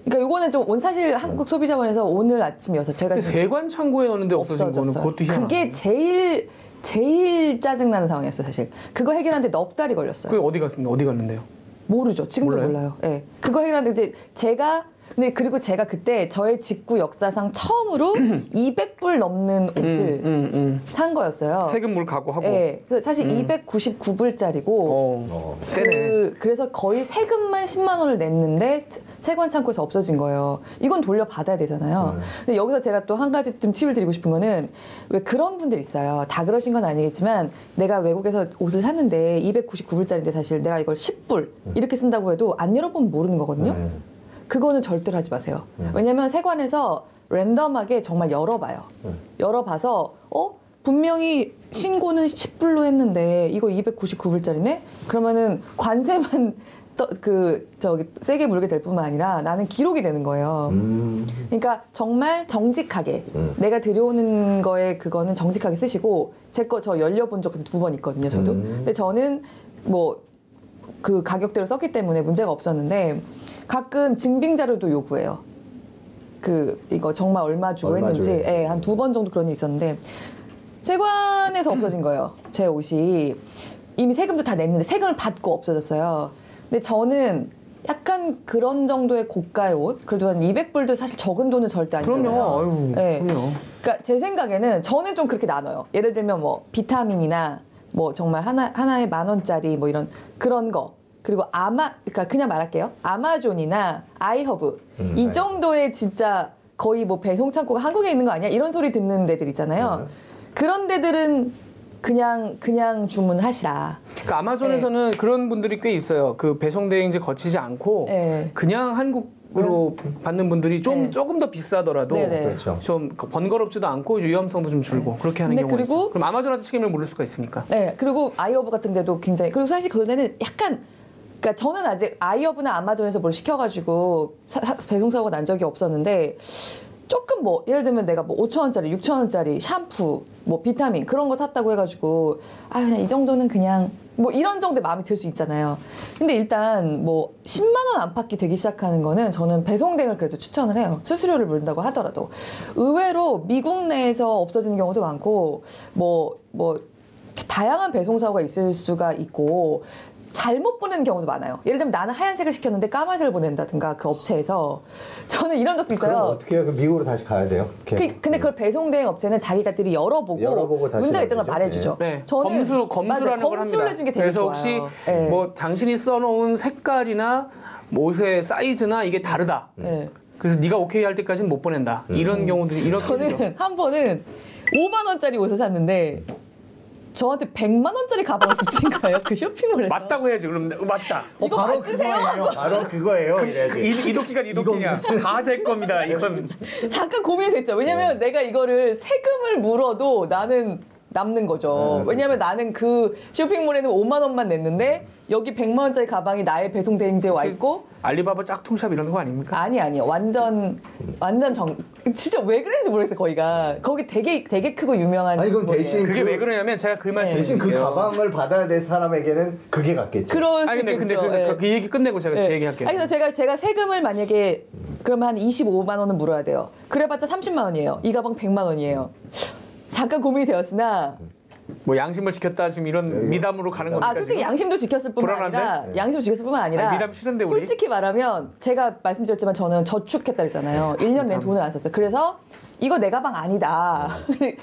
그러니까 요거는 좀 사실 한국 소비자원에서 오늘 아침이어서 제가 세관 창고에 넣었는데 없어진 거는 그것도 희한하네. 그게 제일 짜증나는 상황이었어요, 사실. 그거 해결하는데 넉 달이 걸렸어요. 그게 어디 갔는데요? 모르죠. 지금도 몰라요. 네. 그거 해결하는데 그리고 제가 그때 저의 직구 역사상 처음으로 200불 넘는 옷을 산 거였어요. 세금물 각오하고. 네. 사실 299불짜리고 그래서 거의 세금만 10만 원을 냈는데 세관 창고에서 없어진 거예요. 이건 돌려받아야 되잖아요. 근데 여기서 제가 또 한 가지 좀 팁을 드리고 싶은 거는 왜 그런 분들 있어요. 다 그러신 건 아니겠지만 내가 외국에서 옷을 샀는데 299불짜리인데 사실 내가 이걸 10불 이렇게 쓴다고 해도 안 열어보면 모르는 거거든요. 그거는 절대로 하지 마세요. 왜냐면 세관에서 랜덤하게 정말 열어봐요. 열어봐서 분명히 신고는 10불로 했는데 이거 299불짜리네? 그러면은 관세만 세게 물게 될 뿐만 아니라 나는 기록이 되는 거예요. 그러니까 정말 정직하게 내가 들여오는 거에 그거는 정직하게 쓰시고 제 거 저 열려본 적 2번 있거든요. 저도. 근데 저는 뭐 그 가격대로 썼기 때문에 문제가 없었는데 가끔 증빙 자료도 요구해요. 이거 정말 얼마 주고 했는지 한 2번 정도 그런 일이 있었는데 세관에서 없어진 거예요. 제 옷이 이미 세금도 다 냈는데 세금을 받고 없어졌어요. 근데 저는 약간 그런 정도의 고가의 옷, 그래도 한 200불도 사실 적은 돈은 절대 아니잖아요. 그럼요. 그럼요. 그러니까 제 생각에는 저는 좀 그렇게 나눠요. 예를 들면 뭐 비타민이나 뭐 정말 하나에 10,000원짜리 뭐 그런 거. 그리고 그러니까 그냥 말할게요. 아마존이나 아이허브 이 정도의 진짜 거의 뭐 배송 창고가 한국에 있는 거 아니야? 이런 소리 듣는 데들 있잖아요. 그런 데들은 그냥 주문하시라. 그러니까 아마존에서는 네. 그런 분들이 꽤 있어요. 그 배송 대행제 거치지 않고 네. 그냥 한국으로 받는 분들이 조금 더 비싸더라도 그렇죠. 좀 번거롭지도 않고 위험성도 좀 줄고 그렇게 하는 경우가 있죠. 그럼 아마존한테 책임을 물을 수가 있으니까. 네. 그리고 아이허브 같은 데도 굉장히 그리고 사실 그런 데는 약간 그러니까 저는 아직 아이허브나 아마존에서 뭘 시켜가지고 배송 사고가 난 적이 없었는데. 조금 뭐 예를 들면 내가 뭐 5,000원짜리, 6,000원짜리 샴푸, 뭐 비타민 그런 거 샀다고 해가지고 아 그냥 이 정도는 그냥 뭐 이런 정도의 마음이 들 수 있잖아요. 근데 일단 뭐 10만 원 안팎이 되기 시작하는 거는 저는 배송대행을 그래도 추천을 해요. 수수료를 물린다고 하더라도 의외로 미국 내에서 없어지는 경우도 많고 뭐 다양한 배송 사고가 있을 수가 있고. 잘못 보내는 경우도 많아요. 예를 들면 나는 하얀색을 시켰는데 까만색을 보낸다든가 그 업체에서 저는 이런 적도 있어요. 그럼 어떻게 해요? 미국으로 다시 가야 돼요? 근데 그걸 배송대행 업체는 자기들이 열어보고 문제가 있던 걸 말해주죠. 네. 저는 검수라는 걸 합니다. 해준 게 되게 그래서 좋아요. 혹시 네. 뭐 당신이 써놓은 색깔이나 옷의 사이즈나 이게 다르다. 그래서 네가 오케이 할 때까지는 못 보낸다. 이런 경우들이 이렇게 저는 한 번은 5만 원짜리 옷을 샀는데 저한테 100만 원짜리 가방을 붙인 거예요. 그 쇼핑몰에서. 맞다고 해야지. 그럼 맞다. 이거 바로 그거예요. 바로 그거예요. 이 도끼가 이 도끼냐. 다 제 겁니다. 이건. 잠깐 고민이 됐죠. 왜냐면 내가 이거를 세금을 물어도 나는 남는 거죠. 왜냐면 나는 그 쇼핑몰에는 5만 원만 냈는데 여기 100만 원짜리 가방이 나의 배송 대행제에 와 있고 알리바바 짝퉁샵 이런 거 아닙니까? 아니요. 완전 진짜 왜 그랬는지 모르겠어요. 거기 되게 크고 유명한. 아니 그럼 대신 그게 왜 그러냐면 제가 그 말씀 대신 그 가방을 받아야 될 사람에게는 그게 같겠죠. 그럴 수 아니 근데 있겠죠. 그 얘기 끝내고 제가 제 얘기 할게요. 아니 그래서 제가 세금을 만약에 그러면 한 25만 원은 물어야 돼요. 그래봤자 30만 원이에요. 이 가방 100만 원이에요. 잠깐 고민이 되었으나 뭐 양심을 지켰다 지금 이런 미담으로 가는 겁니까? 솔직히 양심도 지켰을 뿐만 아니라 양심 지켰을 뿐만 아니라 미담 싫은데 우리? 솔직히 말하면 제가 말씀드렸지만 저는 저축했다 그랬잖아요. 1년 내내 돈을 안 썼어요. 그래서 이거 내 가방 아니다.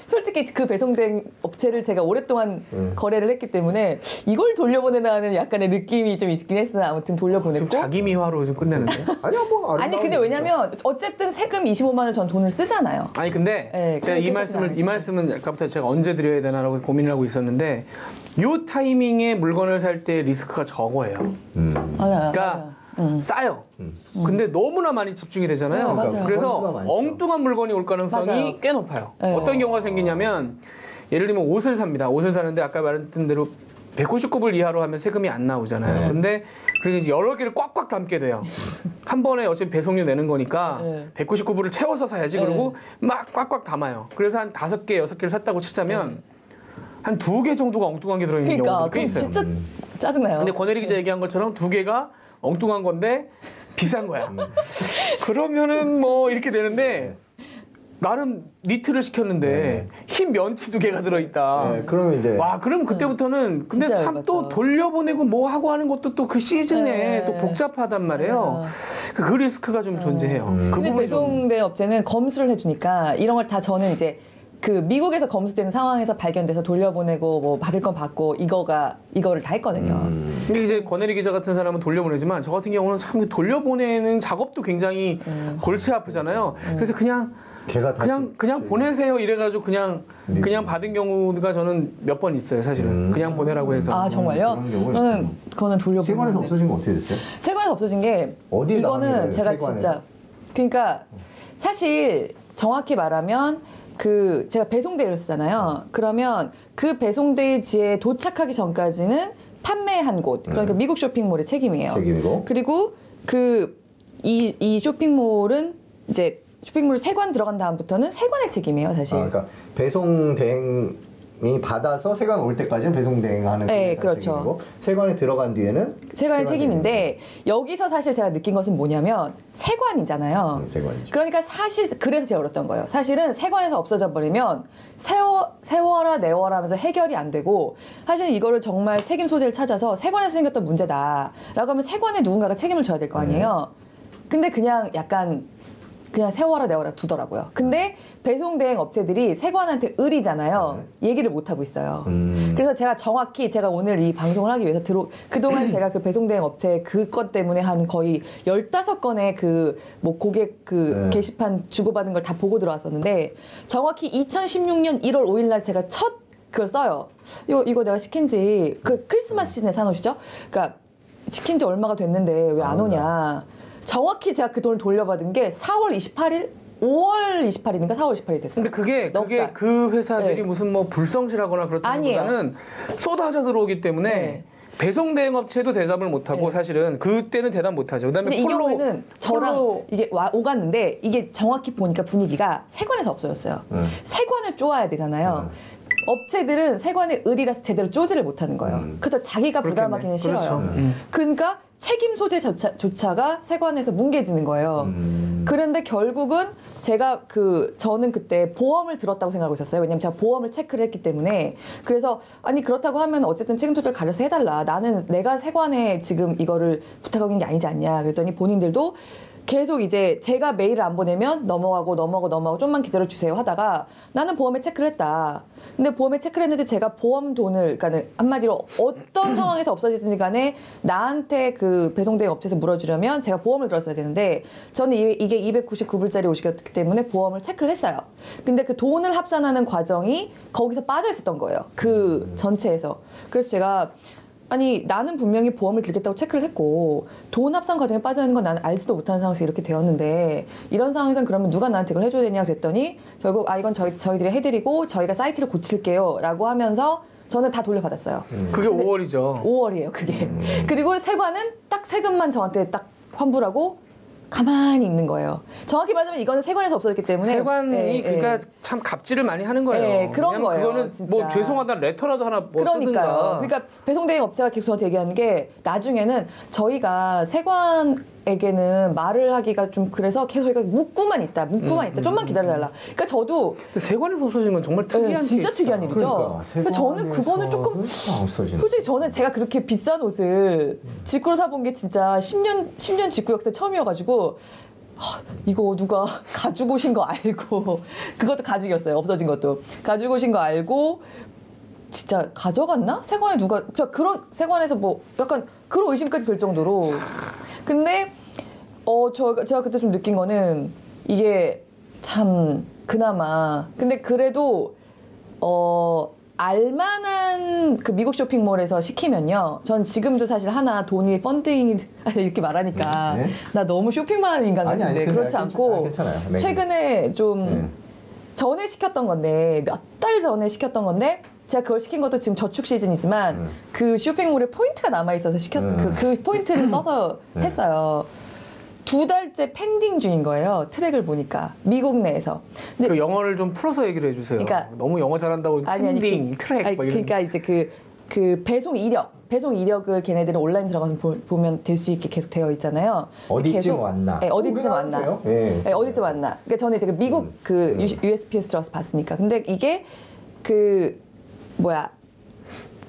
솔직히 그 배송된 업체를 제가 오랫동안 거래를 했기 때문에 이걸 돌려보내라는 약간의 느낌이 좀 있긴 했으나 아무튼 돌려보냈고. 지금 자기 미화로 좀 끝내는데? 아니 근데 왜냐면 어쨌든 세금 25만 원을 전 돈을 쓰잖아요. 아니 근데 제가 이 말씀은 아까부터 제가 언제 드려야 되나라고 고민을 하고 있었는데 요 타이밍에 물건을 살 때 리스크가 적어요. 그러니까 싸요. 근데 너무나 많이 집중이 되잖아요. 맞아요. 그래서 엉뚱한 물건이 올 가능성이 꽤 높아요. 어떤 경우가 생기냐면 예를 들면 옷을 삽니다. 옷을 사는데 아까 말했던 대로 199불 이하로 하면 세금이 안 나오잖아요. 근데 그래서 여러 개를 꽉꽉 담게 돼요. 한 번에 어차피 배송료 내는 거니까 199불을 채워서 사야지. 그리고 막 꽉꽉 담아요. 그래서 한 5개, 6개를 샀다고 치자면 한 2개 정도가 엉뚱한 게 들어있는 경우도 꽤 있어요. 진짜 짜증나요. 근데 권혜리 기자 얘기한 것처럼 2개가 엉뚱한 건데 비싼 거야. 그러면은 뭐 이렇게 되는데 나는 니트를 시켰는데 흰 면티 2개가 들어있다. 그러면 이제 와 그럼 그때부터는 근데 참 또 돌려보내고 뭐 하고 하는 것도 또 그 시즌에 또 복잡하단 말이에요. 그 리스크가 좀 존재해요. 근데 배송대 업체는 검수를 해주니까 이런 걸 다 저는 이제 그 미국에서 검수되는 상황에서 발견돼서 돌려보내고 뭐 받을 건 받고 이거를 다 했거든요. 근데 이제 권혜리 기자 같은 사람은 돌려보내지만 저 같은 경우는 참 돌려보내는 작업도 굉장히 골치 아프잖아요. 그래서 그냥 보내세요 이래가지고 그냥 받은 경우가 저는 몇 번 있어요 사실은. 그냥 보내라고 해서. 아 정말요? 저는 그거는 돌려보내는데. 세관에서 없어진 건 어떻게 됐어요? 세관에서 없어진 게 어디에 이거는 제가 세관에? 진짜 그러니까 사실 정확히 말하면 그 제가 배송대를 쓰잖아요. 그러면 그 배송대지에 도착하기 전까지는 판매한 곳 그러니까 미국 쇼핑몰의 책임이에요. 책임이고 그리고 이 쇼핑몰은 이제 쇼핑몰 세관 들어간 다음부터는 세관의 책임이에요, 사실. 그러니까 배송 대행이 받아서 세관 올 때까지는 배송 대행하는 그렇죠. 책임이고 세관에 들어간 뒤에는 세관의 책임인데 여기서 사실 제가 느낀 것은 뭐냐면 세관이잖아요. 세관이죠. 그러니까 사실 그래서 제가 울었던 거예요. 사실은 세관에서 없어져 버리면 세워라 내워라 하면서 해결이 안 되고 사실은 이거를 정말 책임 소재를 찾아서 세관에서 생겼던 문제다라고 하면 세관에 누군가가 책임을 져야 될 거 아니에요. 근데 그냥 약간 그냥 세워라 내워라 두더라고요. 근데 배송대행 업체들이 세관한테 을이잖아요. 얘기를 못 하고 있어요. 그래서 제가 정확히 제가 오늘 이 방송을 하기 위해서 그동안 제가 그 배송대행 업체 그 건 때문에 한 거의 15건의 그 뭐 고객 게시판 주고받은 걸 다 보고 들어왔었는데 정확히 2016년 1월 5일 날 제가 첫 그걸 써요. 이거 내가 시킨 지 그 크리스마스 시즌에 사놓으시죠? 그러니까 시킨 지 얼마가 됐는데 왜 안 오냐. 정확히 제가 그 돈을 돌려받은 게 4월 28일? 5월 28일인가 4월 28일 됐어요. 근데 그게 그 회사들이 네. 무슨 뭐 불성실하거나 그렇다기보다는 쏟아져 들어오기 때문에 네. 배송 대행 업체도 대답을 못하고 네. 사실은 그때는 대답 못하죠. 그다음에 근데 이 경우에는 저랑 이게 오갔는데 이게 정확히 보니까 분위기가 세관에서 없어졌어요. 세관을 쪼아야 되잖아요. 업체들은 세관의 을이라서 제대로 쪼지를 못하는 거예요. 그래서 자기가 부담하기는 싫어요. 그렇죠. 그러니까 책임 소재조차가 세관에서 뭉개지는 거예요. 그런데 결국은 저는 그때 보험을 들었다고 생각하고 있었어요. 왜냐면 제가 보험을 체크를 했기 때문에. 그래서 아니 그렇다고 하면 어쨌든 책임 소재를 가려서 해달라. 나는 내가 세관에 지금 이거를 부탁하고 있는 게 아니지 않냐. 그랬더니 본인들도 계속 이제 제가 메일을 안 보내면 넘어가고 좀만 기다려주세요 하다가 나는 보험에 체크를 했다. 근데 보험에 체크를 했는데 제가 보험 돈을, 그러니까 한마디로 어떤 상황에서 없어지든 간에 나한테 그 배송대행 업체에서 물어주려면 제가 보험을 들었어야 되는데 저는 이게 299불짜리 옷이었기 때문에 보험을 체크를 했어요. 근데 그 돈을 합산하는 과정이 거기서 빠져 있었던 거예요. 그 전체에서. 그래서 제가 아니 나는 분명히 보험을 들겠다고 체크를 했고 돈 합산 과정에 빠져있는 건 나는 알지도 못하는 상황에서 이렇게 되었는데 이런 상황에서는 그러면 누가 나한테 이걸 해줘야 되냐 그랬더니 결국 이건 저희들이 해드리고 저희가 사이트를 고칠게요 라고 하면서 저는 다 돌려받았어요. 그게 5월이죠. 5월이에요 그게. 그리고 세관은 딱 세금만 저한테 딱 환불하고 가만히 있는 거예요. 정확히 말하자면 이거는 세관에서 없어졌기 때문에 세관이 그러니까 참 갑질을 많이 하는 거예요. 네, 그런 거예요. 그거는 진짜. 뭐 죄송하다는 레터라도 하나 뭐 그러니까요. 쓰든가. 그러니까 배송대행 업체가 계속 저한테 얘기하는 게 나중에는 저희가 세관에게는 말을 하기가 좀 그래서 계속 저희가 묻고만 있다. 좀만 기다려달라. 그러니까 저도 근데 세관에서 없어진 건 정말 특이한 진짜 케이스다. 특이한 일이죠. 그러니까, 근데 저는 그거는 조금 솔직히 저는 제가 그렇게 비싼 옷을 직구로 사본 게 진짜 10년 직구 역사 처음이어가지고 이거 누가 가지고 오신 거 알고 그것도 가죽이었어요. 없어진 것도 가지고 오신 거 알고 진짜 가져갔나? 세관에 누가 그런 세관에서 뭐 약간 그런 의심까지 들 정도로. 근데 제가 그때 좀 느낀 거는 이게 참 그나마 근데 그래도 알만한 그 미국 쇼핑몰에서 시키면요. 전 지금도 사실 하나 돈이 펀딩이 이렇게 말하니까 네? 나 너무 쇼핑만 하는 인간 같은데 그렇지 않고 괜찮아요. 네. 최근에 좀 전에 시켰던 건데 몇 달 전에 시켰던 건데 제가 그걸 시킨 것도 지금 저축 시즌이지만 그 쇼핑몰에 포인트가 남아 있어서 시켰어요. 그 포인트를 써서 했어요. 2달째 펜딩 중인 거예요. 트랙을 보니까 미국 내에서. 근데 그 영어를 좀 풀어서 얘기를 해주세요. 그러니까 너무 영어 잘한다고 펜딩, 트랙 막 이런. 그러니까 이제 그 배송 이력을 걔네들은 온라인 들어가서 보면 될 수 있게 계속 되어 있잖아요. 어디쯤 왔나? 네, 어디쯤 왔나? 네. 네, 어디쯤 왔나? 그러니까 저는 이제 그 미국 그 USPS 들어서 봤으니까. 근데 이게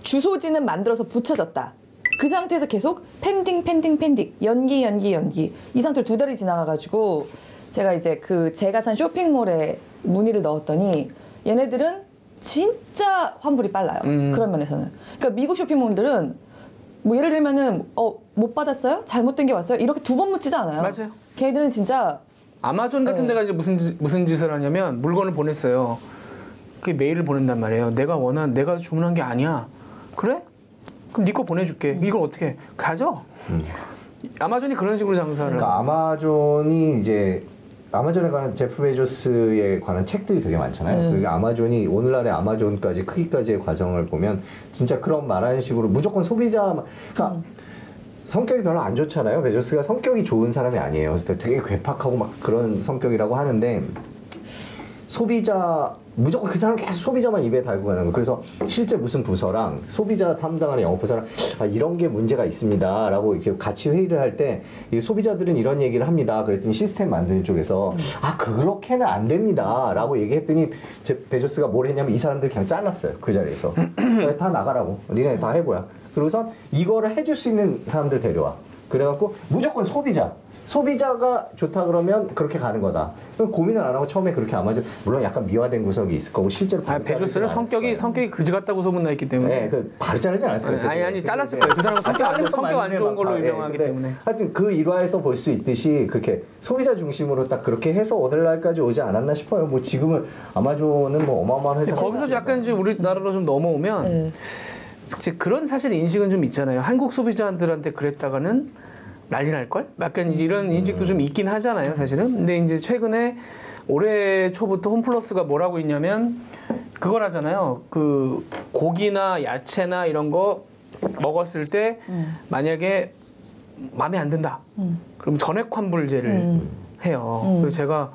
주소지는 만들어서 붙여졌다. 그 상태에서 계속 펜딩 연기 이 상태로 2달이 지나가가지고 제가 이제 제가 산 쇼핑몰에 문의를 넣었더니 얘네들은 진짜 환불이 빨라요. 그런 면에서는. 그러니까 미국 쇼핑몰들은 뭐 예를 들면은 못 받았어요? 잘못된 게 왔어요? 이렇게 2번 묻지도 않아요. 맞아요. 걔네들은 진짜 아마존 같은 데가 이제 무슨 짓을 하냐면 물건을 보냈어요. 그 메일을 보낸단 말이에요. 내가 주문한 게 아니야. 그래? 그럼 네 거 보내줄게. 이걸 어떻게 해? 가져. 아마존이 그런 식으로 장사를. 그러니까 아마존에 관한 제프 베조스에 관한 책들이 되게 많잖아요. 그러니까 아마존이 오늘날의 아마존까지 크기까지의 과정을 보면 진짜 그런 말하는 식으로 무조건 소비자. 그러니까 성격이 별로 안 좋잖아요. 베조스가 성격이 좋은 사람이 아니에요. 그러니까 되게 괴팍하고 막 그런 성격이라고 하는데 무조건 그 사람 계속 소비자만 입에 달고 가는 거. 그래서 실제 무슨 부서랑 소비자 담당하는 영업 부서랑 이런 게 문제가 있습니다라고 이렇게 같이 회의를 할 때 소비자들은 이런 얘기를 합니다. 그랬더니 시스템 만드는 쪽에서 그렇게는 안 됩니다라고 얘기했더니 베조스가 뭘 했냐면 이 사람들 그냥 잘랐어요. 그 자리에서. 다 나가라고. 니네 다 해보야. 그러고서 이거를 해줄 수 있는 사람들 데려와. 그래갖고 무조건 소비자. 소비자가 좋다 그러면 그렇게 가는 거다. 그럼 고민을 안 하고 처음에 그렇게 아마존 물론 약간 미화된 구석이 있을 거고 실제로 베조스는 성격이 그지 같다고 소문나 있기 때문에. 네, 그 바로 자르지 않았을 거예요. 아니 잘랐을 거예요. 그 사람은 성격 안 좋은 걸로 유명하기 때문에. 하여튼 그 일화에서 볼 수 있듯이 그렇게 소비자 중심으로 딱 그렇게 해서 오늘날까지 오지 않았나 싶어요. 뭐 지금은 아마존은 뭐 어마어마한 회사. 거기서 약간 이제 우리나라로 좀 넘어오면 이제 그런 사실 인식은 좀 있잖아요. 한국 소비자들한테 그랬다가는 난리 날 걸? 약간 이런 인식도 좀 있긴 하잖아요, 사실은. 근데 이제 최근에 올해 초부터 홈플러스가 뭐라고 있냐면 그걸 하잖아요. 그 고기나 야채나 이런 거 먹었을 때 만약에 마음에 안 든다. 그럼 전액 환불제를 해요. 그래서 제가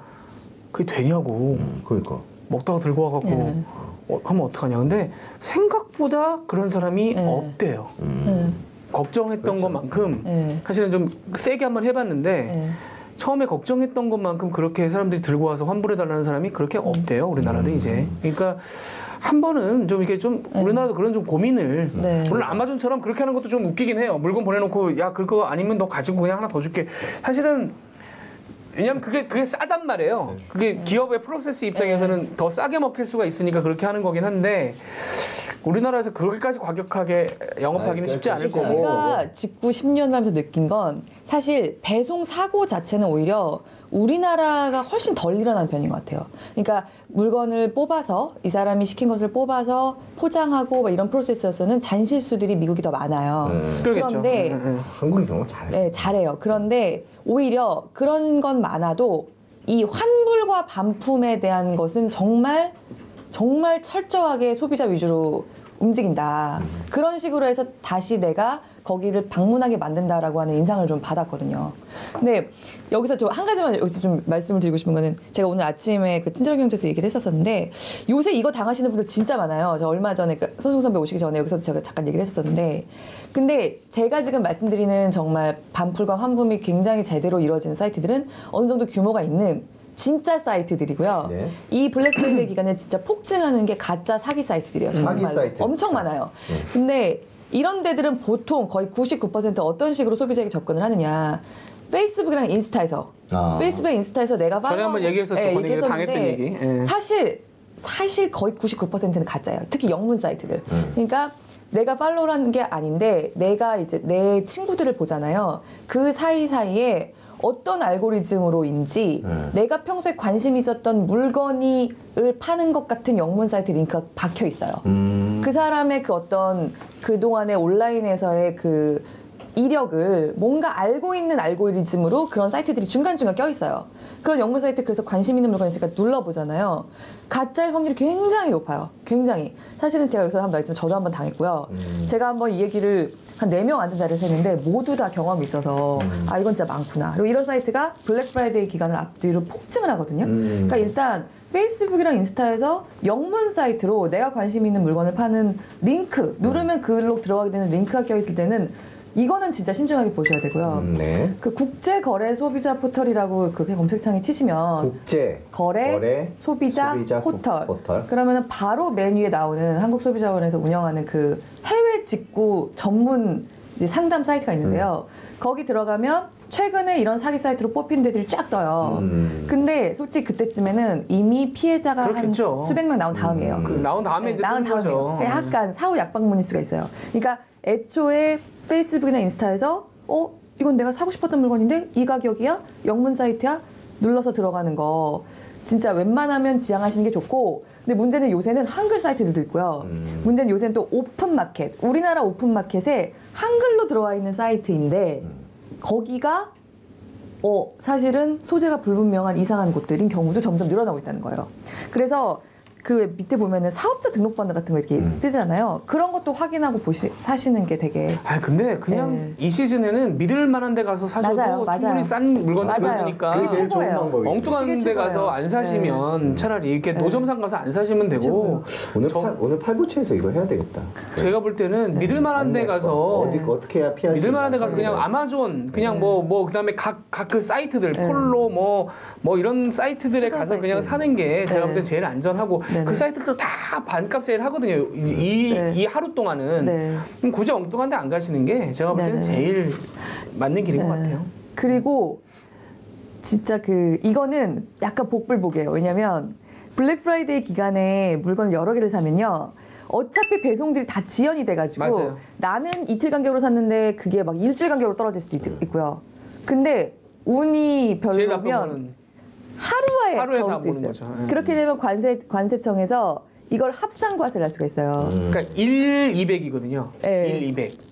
그게 되냐고. 그러니까. 먹다가 들고 와갖고 하면 어떡하냐. 근데 생각보다 그런 사람이 없대요. 걱정했던 그렇죠. 것만큼 사실은 좀 세게 한번 해봤는데 처음에 걱정했던 것만큼 그렇게 사람들이 들고 와서 환불해달라는 사람이 그렇게 없대요. 우리나라도 이제. 그러니까 한 번은 좀 이렇게 좀 우리나라도 그런 좀 고민을 물론 아마존처럼 그렇게 하는 것도 좀 웃기긴 해요. 물건 보내놓고 야 그거 아니면 너 가지고 그냥 하나 더 줄게. 사실은 왜냐면 그게 싸단 말이에요. 그게 기업의 프로세스 입장에서는 더 싸게 먹힐 수가 있으니까 그렇게 하는 거긴 한데 우리나라에서 그렇게까지 과격하게 영업하기는 쉽지 않을 거고. 제가 직구 10년을 하면서 느낀 건 사실 배송 사고 자체는 오히려 우리나라가 훨씬 덜 일어나는 편인 것 같아요. 그러니까 물건을 뽑아서 이 사람이 시킨 것을 뽑아서 포장하고 막 이런 프로세스에서는 잔실수들이 미국이 더 많아요. 그런데 한국이 그런 거 잘해요. 네, 잘해요. 그런데 오히려 그런 건 많아도 이 환불과 반품에 대한 것은 정말 철저하게 소비자 위주로 움직인다. 그런 식으로 해서 다시 내가 거기를 방문하게 만든다라고 하는 인상을 좀 받았거든요. 근데 여기서 좀 한 가지만 여기서 좀 말씀을 드리고 싶은 거는 제가 오늘 아침에 그 친절한 경제에서 얘기를 했었었는데 요새 이거 당하시는 분들 진짜 많아요. 저 얼마 전에 그 손승 선배 오시기 전에 여기서도 제가 잠깐 얘기를 했었는데 근데 제가 지금 말씀드리는 정말 반품과 환불이 굉장히 제대로 이루어지는 사이트들은 어느 정도 규모가 있는 진짜 사이트들이고요. 네. 이 블랙 프라이데이 기간에 진짜 폭증하는 게 가짜 사기 사이트들이에요. 사기 사이트 엄청 많아요. 근데 이런 데들은 보통 거의 99% 어떤 식으로 소비자에게 접근을 하느냐. 페이스북이랑 인스타에서 페이스북, 인스타에서 내가 전에 한번 얘기했었죠. 당했던 얘기. 사실 거의 99%는 가짜예요. 특히 영문 사이트들. 그러니까 내가 팔로우를 하는 게 아닌데 내가 이제 내 친구들을 보잖아요. 그 사이사이에 어떤 알고리즘으로인지 내가 평소에 관심이 있었던 물건을 파는 것 같은 영문 사이트 링크가 박혀 있어요. 그 사람의 그 어떤 그동안의 온라인에서의 그 이력을 뭔가 알고 있는 알고리즘으로 그런 사이트들이 중간중간 껴있어요. 그런 영문 사이트 그래서 관심 있는 물건이 있으니까 눌러보잖아요. 가짜일 확률이 굉장히 높아요. 굉장히. 사실은 제가 여기서 한번 말했지만 저도 한번 당했고요. 제가 한번 이 얘기를 한 4명 앉은 자리에서 했는데 모두 다 경험이 있어서 아 이건 진짜 많구나. 그리고 이런 사이트가 블랙 프라이데이 기간을 앞뒤로 폭증을 하거든요. 그러니까 일단 페이스북이랑 인스타에서 영문 사이트로 내가 관심 있는 물건을 파는 링크 누르면 그걸로 들어가게 되는 링크가 껴있을 때는 이거는 진짜 신중하게 보셔야 되고요. 네. 그 국제거래 소비자 포털이라고 그 검색창에 치시면 국제거래 소비자 포털. 그러면 바로 메뉴에 나오는 한국소비자원에서 운영하는 그 해외 직구 전문 이제 상담 사이트가 있는데요. 거기 들어가면 최근에 이런 사기 사이트로 뽑힌 데들이 쫙 떠요. 근데 솔직히 그때쯤에는 이미 피해자가 그렇겠죠. 한 수백 명 나온 다음이에요. 나온 다음에 이제 뜨는 거죠. 약간 사후 약방문일 수가 있어요. 그러니까 애초에 페이스북이나 인스타에서 이건 내가 사고 싶었던 물건인데 이 가격이야? 영문 사이트야? 눌러서 들어가는 거 진짜 웬만하면 지양하시는 게 좋고 근데 문제는 요새는 한글 사이트들도 있고요. 문제는 요새는 또 오픈마켓 우리나라 오픈마켓에 한글로 들어와 있는 사이트인데 거기가 사실은 소재가 불분명한 이상한 곳들인 경우도 점점 늘어나고 있다는 거예요. 그래서 그 밑에 보면은 사업자 등록번호 같은 거 이렇게 뜨잖아요. 그런 것도 확인하고 사시는 게 되게. 근데 그냥 이 시즌에는 믿을 만한 데 가서 사셔도 충분히 싼 물건을 받으니까. 그게 제일 좋은 방법이에요. 엉뚱한 데 가서 안 사시면 차라리 이렇게 노점상 가서 안 사시면 되고. 오늘 팔보채에서 이거 해야 되겠다. 제가 볼 때는 믿을 만한 데 가서 어떻게 해야 피할 수 믿을 만한 데 가서 그냥 아마존 그냥 뭐 그다음에 각 그 사이트들 폴로 뭐 이런 사이트들에 가서 그냥 사는 게 제가 볼 때 제일 안전하고 그 사이트도 다 반값 세일 하거든요. 이 하루 동안은 그럼 굳이 엉뚱한 데 안 가시는 게 제가 볼 때는 제일 맞는 길인 것 같아요. 그리고 진짜 이거는 약간 복불복이에요. 왜냐면 블랙 프라이데이 기간에 물건을 여러 개를 사면요. 어차피 배송들이 다 지연이 돼가지고 맞아요. 나는 이틀 간격으로 샀는데 그게 막 일주일 간격으로 떨어질 수도 있고요. 근데 운이 제일 나쁜 별로면 거는 하루에 다 가올 수 모는 있어요. 거죠. 예. 그렇게 되면 관세청에서 이걸 합산과세를 할 수가 있어요. 그러니까 1,200이거든요. 네. 1,200.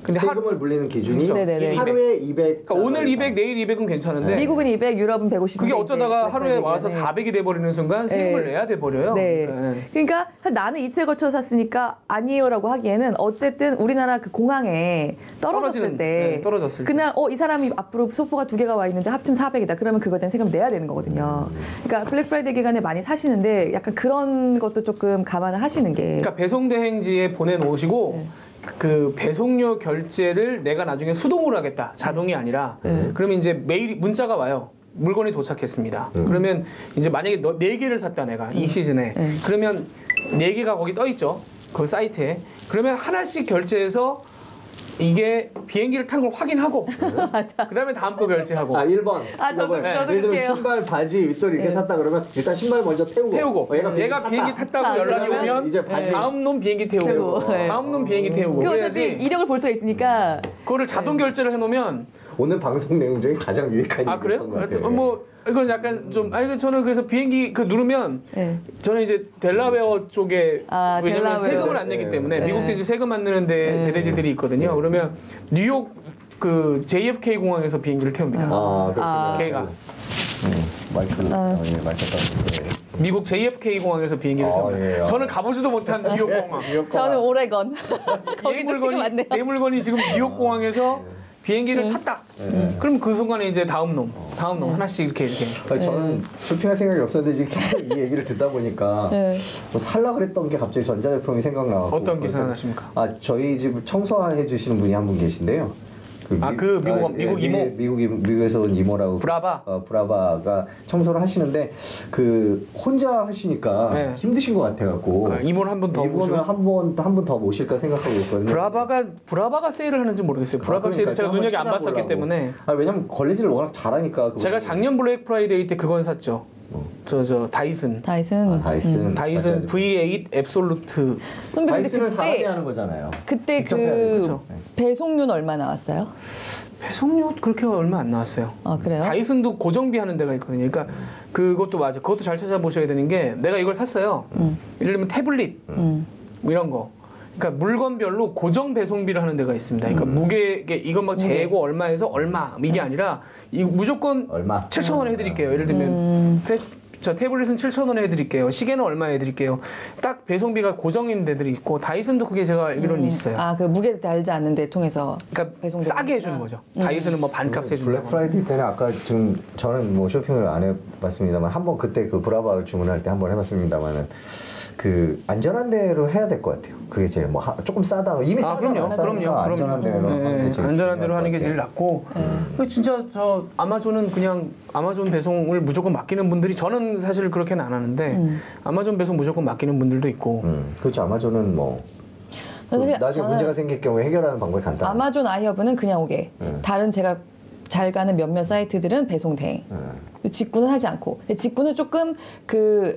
근데 세금을 물리는 기준이 그쵸. 네네네. 하루에 200. 그러니까 오늘 200, 내일 200은 괜찮은데 미국은 200, 유럽은 150. 그게 어쩌다가 하루에 와서 400이 돼버리는 순간 세금을 네. 내야 돼버려요. 네. 네. 그러니까 나는 이틀 거쳐서 샀으니까 아니에요라고 하기에는 어쨌든 우리나라 그 공항에 떨어졌을 때 떨어졌을 그날 이 사람이 앞으로 소포가 2개가 와 있는데 합치면 400이다. 그러면 그거에 대한 세금을 내야 되는 거거든요. 그러니까 블랙 프라이데이 기간에 많이 사시는데 약간 그런 것도 조금 감안을 하시는 게. 그러니까 배송 대행지에 보내놓으시고 그 배송료 결제를 내가 나중에 수동으로 하겠다. 자동이 아니라. 그러면 이제 메일 문자가 와요. 물건이 도착했습니다. 그러면 이제 만약에 4개를 샀다 내가 이 시즌에. 그러면 4개가 거기 떠 있죠. 그 사이트에. 그러면 하나씩 결제해서 이게 비행기를 탄 걸 확인하고 그다음에 다음 거 결제하고 1번. 저도 예를 들면 그렇게요. 신발, 바지, 윗돌 이렇게 샀다 그러면 일단 신발 먼저 태우고. 얘가 비행기 탔다고 연락이 그러면 오면 이제 바지. 다음 놈 비행기 태우고 네. 다음 놈 비행기 태우고 그 어차피 그래야지 이력을 볼 수가 있으니까. 그거를 자동 결제를 해놓으면 오늘 방송 내용 중에 가장 유익한 아 그래요? 얘기였던 것 같아요. 뭐 이건 약간 좀 저는 그래서 비행기 그 누르면 네. 저는 이제 델라웨어 쪽에 왜냐면 델라웨어. 세금을 안 내기 때문에 네. 미국 대지 세금 안 내는데 배대지들이 있거든요. 그러면 뉴욕 그 JFK 공항에서 비행기를 태웁니다. 그렇구나. 걔가 마이크. 예, 마이크 딱. 미국 JFK 공항에서 비행기를 태웁니다. 예. 저는 가보지도 못한 뉴욕 공항. 저는 오레건. 내 거기도 세금 많네요. 내 물건이 지금 뉴욕 공항에서 비행기를 탔다. 그럼 그 순간에 이제 다음 놈 하나씩 이렇게. 저는 쇼핑할 생각이 없었는데 지금 계속 이 얘기를 듣다 보니까 뭐 살라 그랬던 게 갑자기 전자제품이 생각나고. 어떤 게 생각나십니까? 저희 집 청소해 주시는 분이 한 분 계신데요. 미국 이모? 미국에서 온 이모라고. 브라바? 브라바가 청소를 하시는데 혼자 하시니까 힘드신 것 같아갖고. 이모를 한 분 더 모시고. 이모는 한 분 더 모실까 생각하고 있거든요. 브라바가 세일을 하는지 모르겠어요. 브라바 세일을 제가 눈여겨 안 봤었기 때문에. 왜냐면 관리질을 워낙 잘하니까. 제가 작년 블랙 프라이데이 때 그건 샀죠. 저 다이슨 다이슨 V8 앱솔루트. 다이슨을 사람이 하는 거잖아요. 그때 배송료는 얼마 나왔어요? 배송료 그렇게 얼마 안 나왔어요. 아 그래요? 다이슨도 고정비 하는 데가 있거든요. 그러니까 그것도 맞아. 그것도 잘 찾아보셔야 되는 게 내가 이걸 샀어요. 예를 들면 태블릿 뭐 이런 거. 그러니까 물건별로 고정 배송비를 하는 데가 있습니다. 그러니까 무게 이건 막 재고 얼마에서 얼마 이게 아니라 이 무조건 얼마 7,000원에 해드릴게요. 예를 들면 저 태블릿은 7,000원에 해드릴게요. 시계는 얼마에 해드릴게요. 딱 배송비가 고정인 데들이 있고 다이슨도 그게 제가 알기로는 있어요. 그 무게를 달지 않는 데 통해서 그러니까 싸게 해주는 거죠. 다이슨은 뭐 반값 해준다고. 블랙 프라이데이 때는 아까 지금 저는 뭐 쇼핑을 안 해봤습니다만 한번 그때 그 브라바 주문할 때 한번 해봤습니다만은 안전한 데로 해야 될 것 같아요. 그게 제일 조금 싸다. 이미 싸잖아요. 그럼요. 안전한 데로 하는 게 제일 안전한 데로 하는 게 제일 낫고. 진짜 저 아마존은 그냥 아마존 배송을 무조건 맡기는 분들이 저는 사실 그렇게는 안 하는데 아마존 배송 무조건 맡기는 분들도 있고. 그렇죠. 아마존은 나중에 문제가 생길 경우에 해결하는 방법이 간단해요. 아마존 아이허브는 그냥 오게. 다른 제가 잘 가는 몇몇 사이트들은 배송 대행. 직구는 하지 않고. 직구는 조금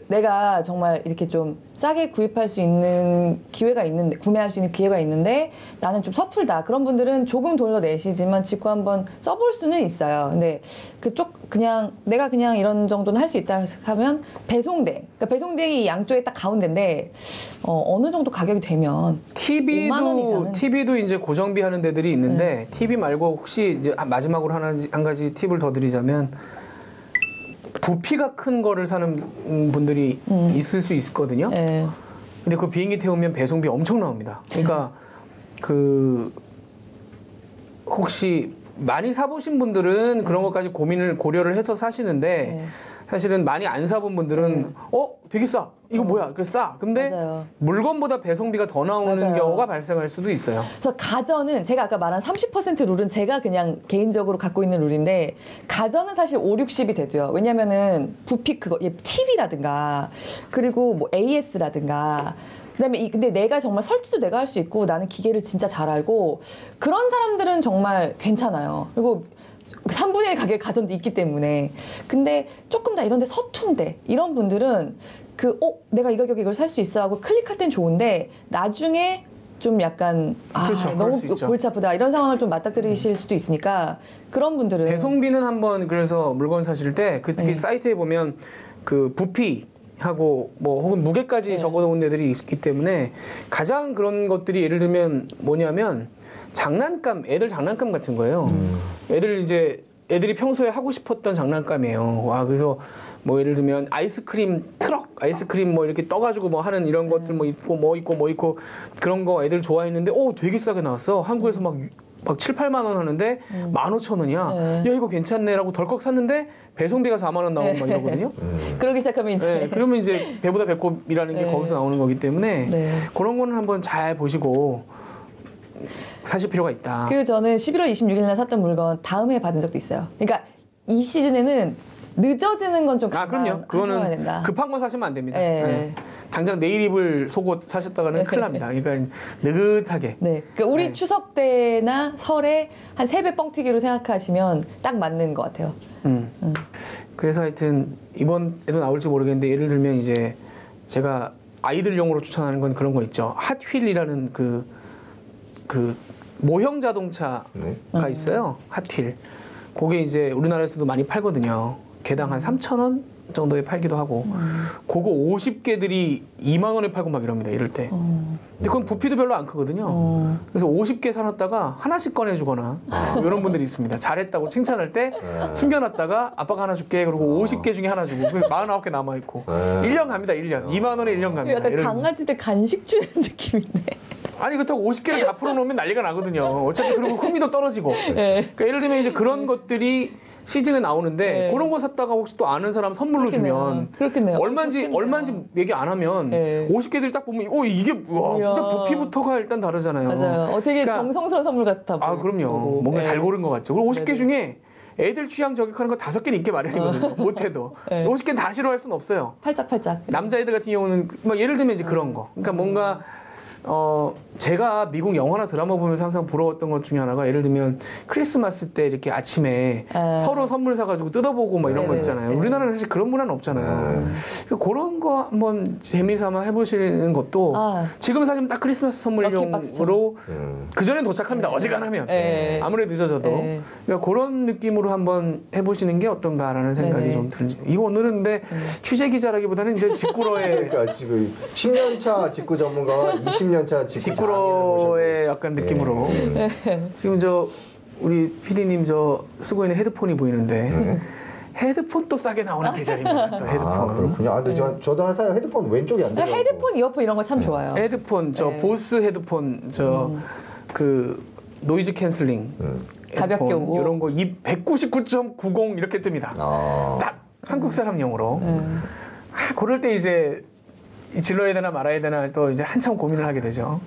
내가 정말 이렇게 좀 싸게 구입할 수 있는 기회가 있는데, 구매할 수 있는 기회가 있는데 나는 좀 서툴다. 그런 분들은 조금 돈을 내시지만 직구 한번 써볼 수는 있어요. 근데 내가 그냥 이런 정도는 할 수 있다 하면 배송대행. 그러니까 배송대행이 양쪽에 딱 가운데인데 어느 정도 가격이 되면 TV도 이제 고정비 하는 데들이 있는데 TV 말고 혹시 이제 마지막으로 한 가지 팁을 더 드리자면 부피가 큰 거를 사는 분들이 있을 수 있거든요. 근데 그 비행기 태우면 배송비 엄청 나옵니다. 그러니까 혹시 많이 사보신 분들은 그런 것까지 고려를 해서 사시는데 사실은 많이 안 사본 분들은 되게 싸. 이거 뭐야? 그 싸. 근데 맞아요. 물건보다 배송비가 더 나오는 경우가 발생할 수도 있어요. 그래서 가전은 제가 아까 말한 30% 룰은 제가 그냥 개인적으로 갖고 있는 룰인데 가전은 사실 5, 60이 돼도요. 왜냐면은 부피 TV라든가 그리고 뭐 AS라든가 그다음에 근데 내가 정말 설치도 내가 할 수 있고 나는 기계를 진짜 잘 알고 그런 사람들은 정말 괜찮아요. 그리고 3분의 1 가격의 가전도 있기 때문에. 근데 조금 다 이런 데 서툰데 이런 분들은 내가 이 가격에 이걸 살 수 있어 하고 클릭할 땐 좋은데 나중에 좀 약간 그렇죠, 너무 골치 아프다 이런 상황을 좀 맞닥뜨리실 수도 있으니까 그런 분들은 배송비는 한번 그래서 물건 사실 때 특히 사이트에 보면 그 부피하고 뭐 혹은 무게까지 적어놓은 데들이 있기 때문에 가장 그런 것들이 예를 들면 뭐냐면 장난감, 애들 장난감 같은 거예요. 애들이 평소에 하고 싶었던 장난감이에요. 와, 그래서 뭐 예를 들면 아이스크림 트럭, 아이스크림 뭐 이렇게 떠가지고 뭐 하는 이런 것들 뭐 있고 그런 거 애들 좋아했는데 되게 싸게 나왔어. 한국에서 막 7, 8만 원 하는데 15,000원이야. 야, 이거 괜찮네라고 덜컥 샀는데 배송비가 4만 원 나오고 막 이러거든요. 그러기 시작하면 이제 그러면 이제 배보다 배꼽이라는 게 거기서 나오는 거기 때문에 그런 거는 한번 잘 보시고 사실 필요가 있다. 그리고 저는 11월 26일 날 샀던 물건 다음 해 받은 적도 있어요. 그러니까 이 시즌에는 늦어지는 건 좀 그럼요. 그거는 된다. 급한 거 사시면 안 됩니다. 당장 내일 입을 속옷 사셨다가는 큰일 납니다. 그러니까 느긋하게. 그러니까 우리 추석 때나 설에 한 3배 뻥튀기로 생각하시면 딱 맞는 것 같아요. 그래서 하여튼 이번에도 나올지 모르겠는데 예를 들면 이제 제가 아이들용으로 추천하는 건 그런 거 있죠. 핫휠이라는 그 모형 자동차가 있어요. 핫휠. 그게 이제 우리나라에서도 많이 팔거든요. 개당 한 3,000원 정도에 팔기도 하고 그거 50개들이 2만 원에 팔고 막 이럽니다. 이럴 때. 근데 그건 부피도 별로 안 크거든요. 그래서 50개 사놨다가 하나씩 꺼내주거나 이런 분들이 있습니다. 잘했다고 칭찬할 때 숨겨놨다가 아빠가 하나 줄게 그러고 50개 중에 하나 주고 그래서 49개 남아있고 1년 갑니다. 1년. 2만 원에 1년 갑니다. 약간 강아지들 간식 주는 느낌인데. 아니 그렇다고 50개를 다 풀어놓으면 난리가 나거든요. 어차피 그리고 흥미도 떨어지고. 그러니까 예를 들면 이제 그런 것들이 시즌에 나오는데 그런 거 샀다가 혹시 또 아는 사람 선물로 주면 그렇겠네요. 얼마인지 얘기 안 하면 50개들이 딱 보면 이게 일단 부피부터가 일단 다르잖아요. 맞아요. 되게 그러니까, 정성스러운 선물 같아 보여요. 그럼요. 뭔가 잘 고른 것 같죠. 그리고 50개 중에 애들 취향 저격하는 거 5개는 있게 마련이거든요. 못해도 50개는 다 싫어할 수는 없어요. 팔짝팔짝. 남자애들 같은 경우는 막 예를 들면 이제 그런 거. 그러니까 뭔가 제가 미국 영화나 드라마 보면서 항상 부러웠던 것 중에 하나가 예를 들면 크리스마스 때 이렇게 아침에 서로 선물 사가지고 뜯어보고 막 이런 거 있잖아요. 우리나라는 사실 그런 문화는 없잖아요. 그러니까 그런 거 한번 재미삼아 해보시는 것도 지금 사실 딱 크리스마스 선물용으로 그 전에 도착합니다. 어지간하면 아무리 늦어져도 그러니까 그런 느낌으로 한번 해보시는 게 어떤가라는 생각이 좀 들죠. 이거 오늘은 근데 취재 기자라기보다는 이제 직구로의 그러니까 지금 10년차 직구 전문가와 20년차 직구로의 약간 느낌으로 지금 우리 PD님 쓰고 있는 헤드폰이 보이는데 헤드폰 또 싸게 나오는 계절입니다. 또 헤드폰. 그렇군요. 근데 저도 사요. 헤드폰 왼쪽이 안 돼요. 헤드폰, 이어폰 이런 거 참 좋아요. 헤드폰 보스 헤드폰 그 노이즈 캔슬링 가볍게 오고 이런 거 199.90 이렇게 뜹니다. 딱 한국 사람용으로. 그럴 때 이제 질러야 되나 말아야 되나 또 이제 한참 고민을 하게 되죠.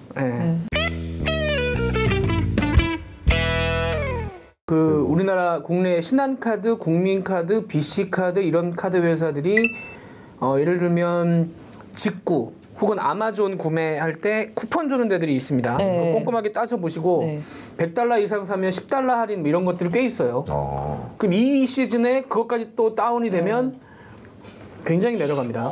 그 우리나라 국내 신한카드, 국민카드, BC카드 이런 카드 회사들이 예를 들면 직구 혹은 아마존 구매할 때 쿠폰 주는 데들이 있습니다. 꼼꼼하게 따져보시고 $100 이상 사면 $10 할인 이런 것들이 꽤 있어요. 그럼 이 시즌에 그것까지 또 다운이 되면 굉장히 내려갑니다.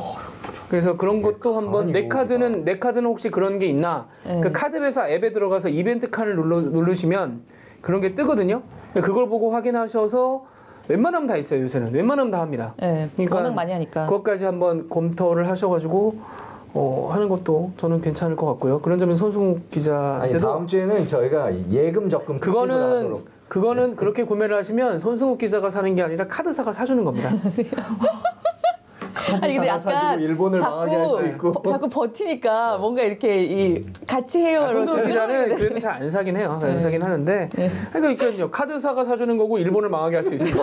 그래서 그런 것도 한번 내 카드는 혹시 그런 게 있나? 그 카드 회사 앱에 들어가서 이벤트 칸을 누르시면 그런 게 뜨거든요. 그걸 보고 확인하셔서 웬만하면 다 있어요. 요새는 웬만하면 다 합니다. 그러니까 워낙 많이 하니까 그것까지 한번 검토를 하셔가지고 하는 것도 저는 괜찮을 것 같고요. 그런 점에서 손승욱 기자한테도 다음 주에는 저희가 예금 적금 그거는 그렇게 구매를 하시면 손승욱 기자가 사는 게 아니라 카드사가 사주는 겁니다. 아니 근데 약간 일본을 망하게 할 수 있고 자꾸 버티니까 뭔가 이렇게 같이 해요. 손승욱 기자는 그래도 잘 안 사긴 해요. 안 사긴 하는데 그러니까요. 카드사가 사주는 거고 일본을 망하게 할 수 있으니까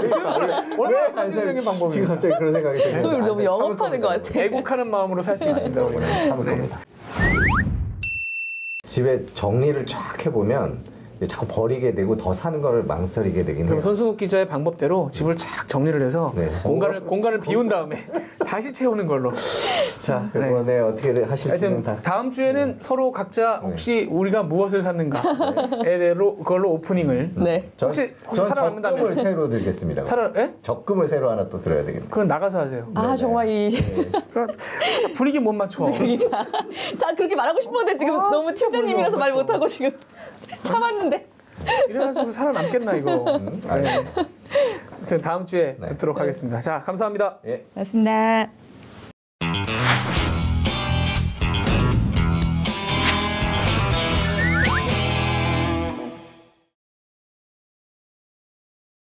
얼마나 상징적인 방법이에요. 지금 갑자기 그런 생각이 드네요. 또 너무 영업하는 것 같아. 애국하는 마음으로 살 수 있습니다. 우리는 참을 겁니다. 집에 정리를 쫙 해보면 자꾸 버리게 되고 더 사는 걸 망설이게 되긴 그럼 해요. 손수국 기자의 방법대로 집을 착 정리를 해서 네. 공간을 비운 다음에 다시 채우는 걸로. 자, 이번에 어떻게 하실지는 하여튼 다. 다음 주에는 서로 각자 혹시 우리가 무엇을 샀는가에 대로 그걸로 오프닝을. 네. 혹시 전 살아남는다면 적금을 새로 들겠습니다. 예? 적금을 새로 하나 또 들어야 되겠네. 그건 나가서 하세요. 아 정말 이 그러니까 진짜 분위기 못 맞춰. 자 그렇게 말하고 싶었는데 지금 너무 진짜 팀장님이라서 말 모르겠어. 못하고 지금 참았는데. 이래가지고 살아남겠나 이거. 네. 아무튼 다음 주에 뵙도록 하겠습니다. 자 감사합니다. 예. 맞습니다.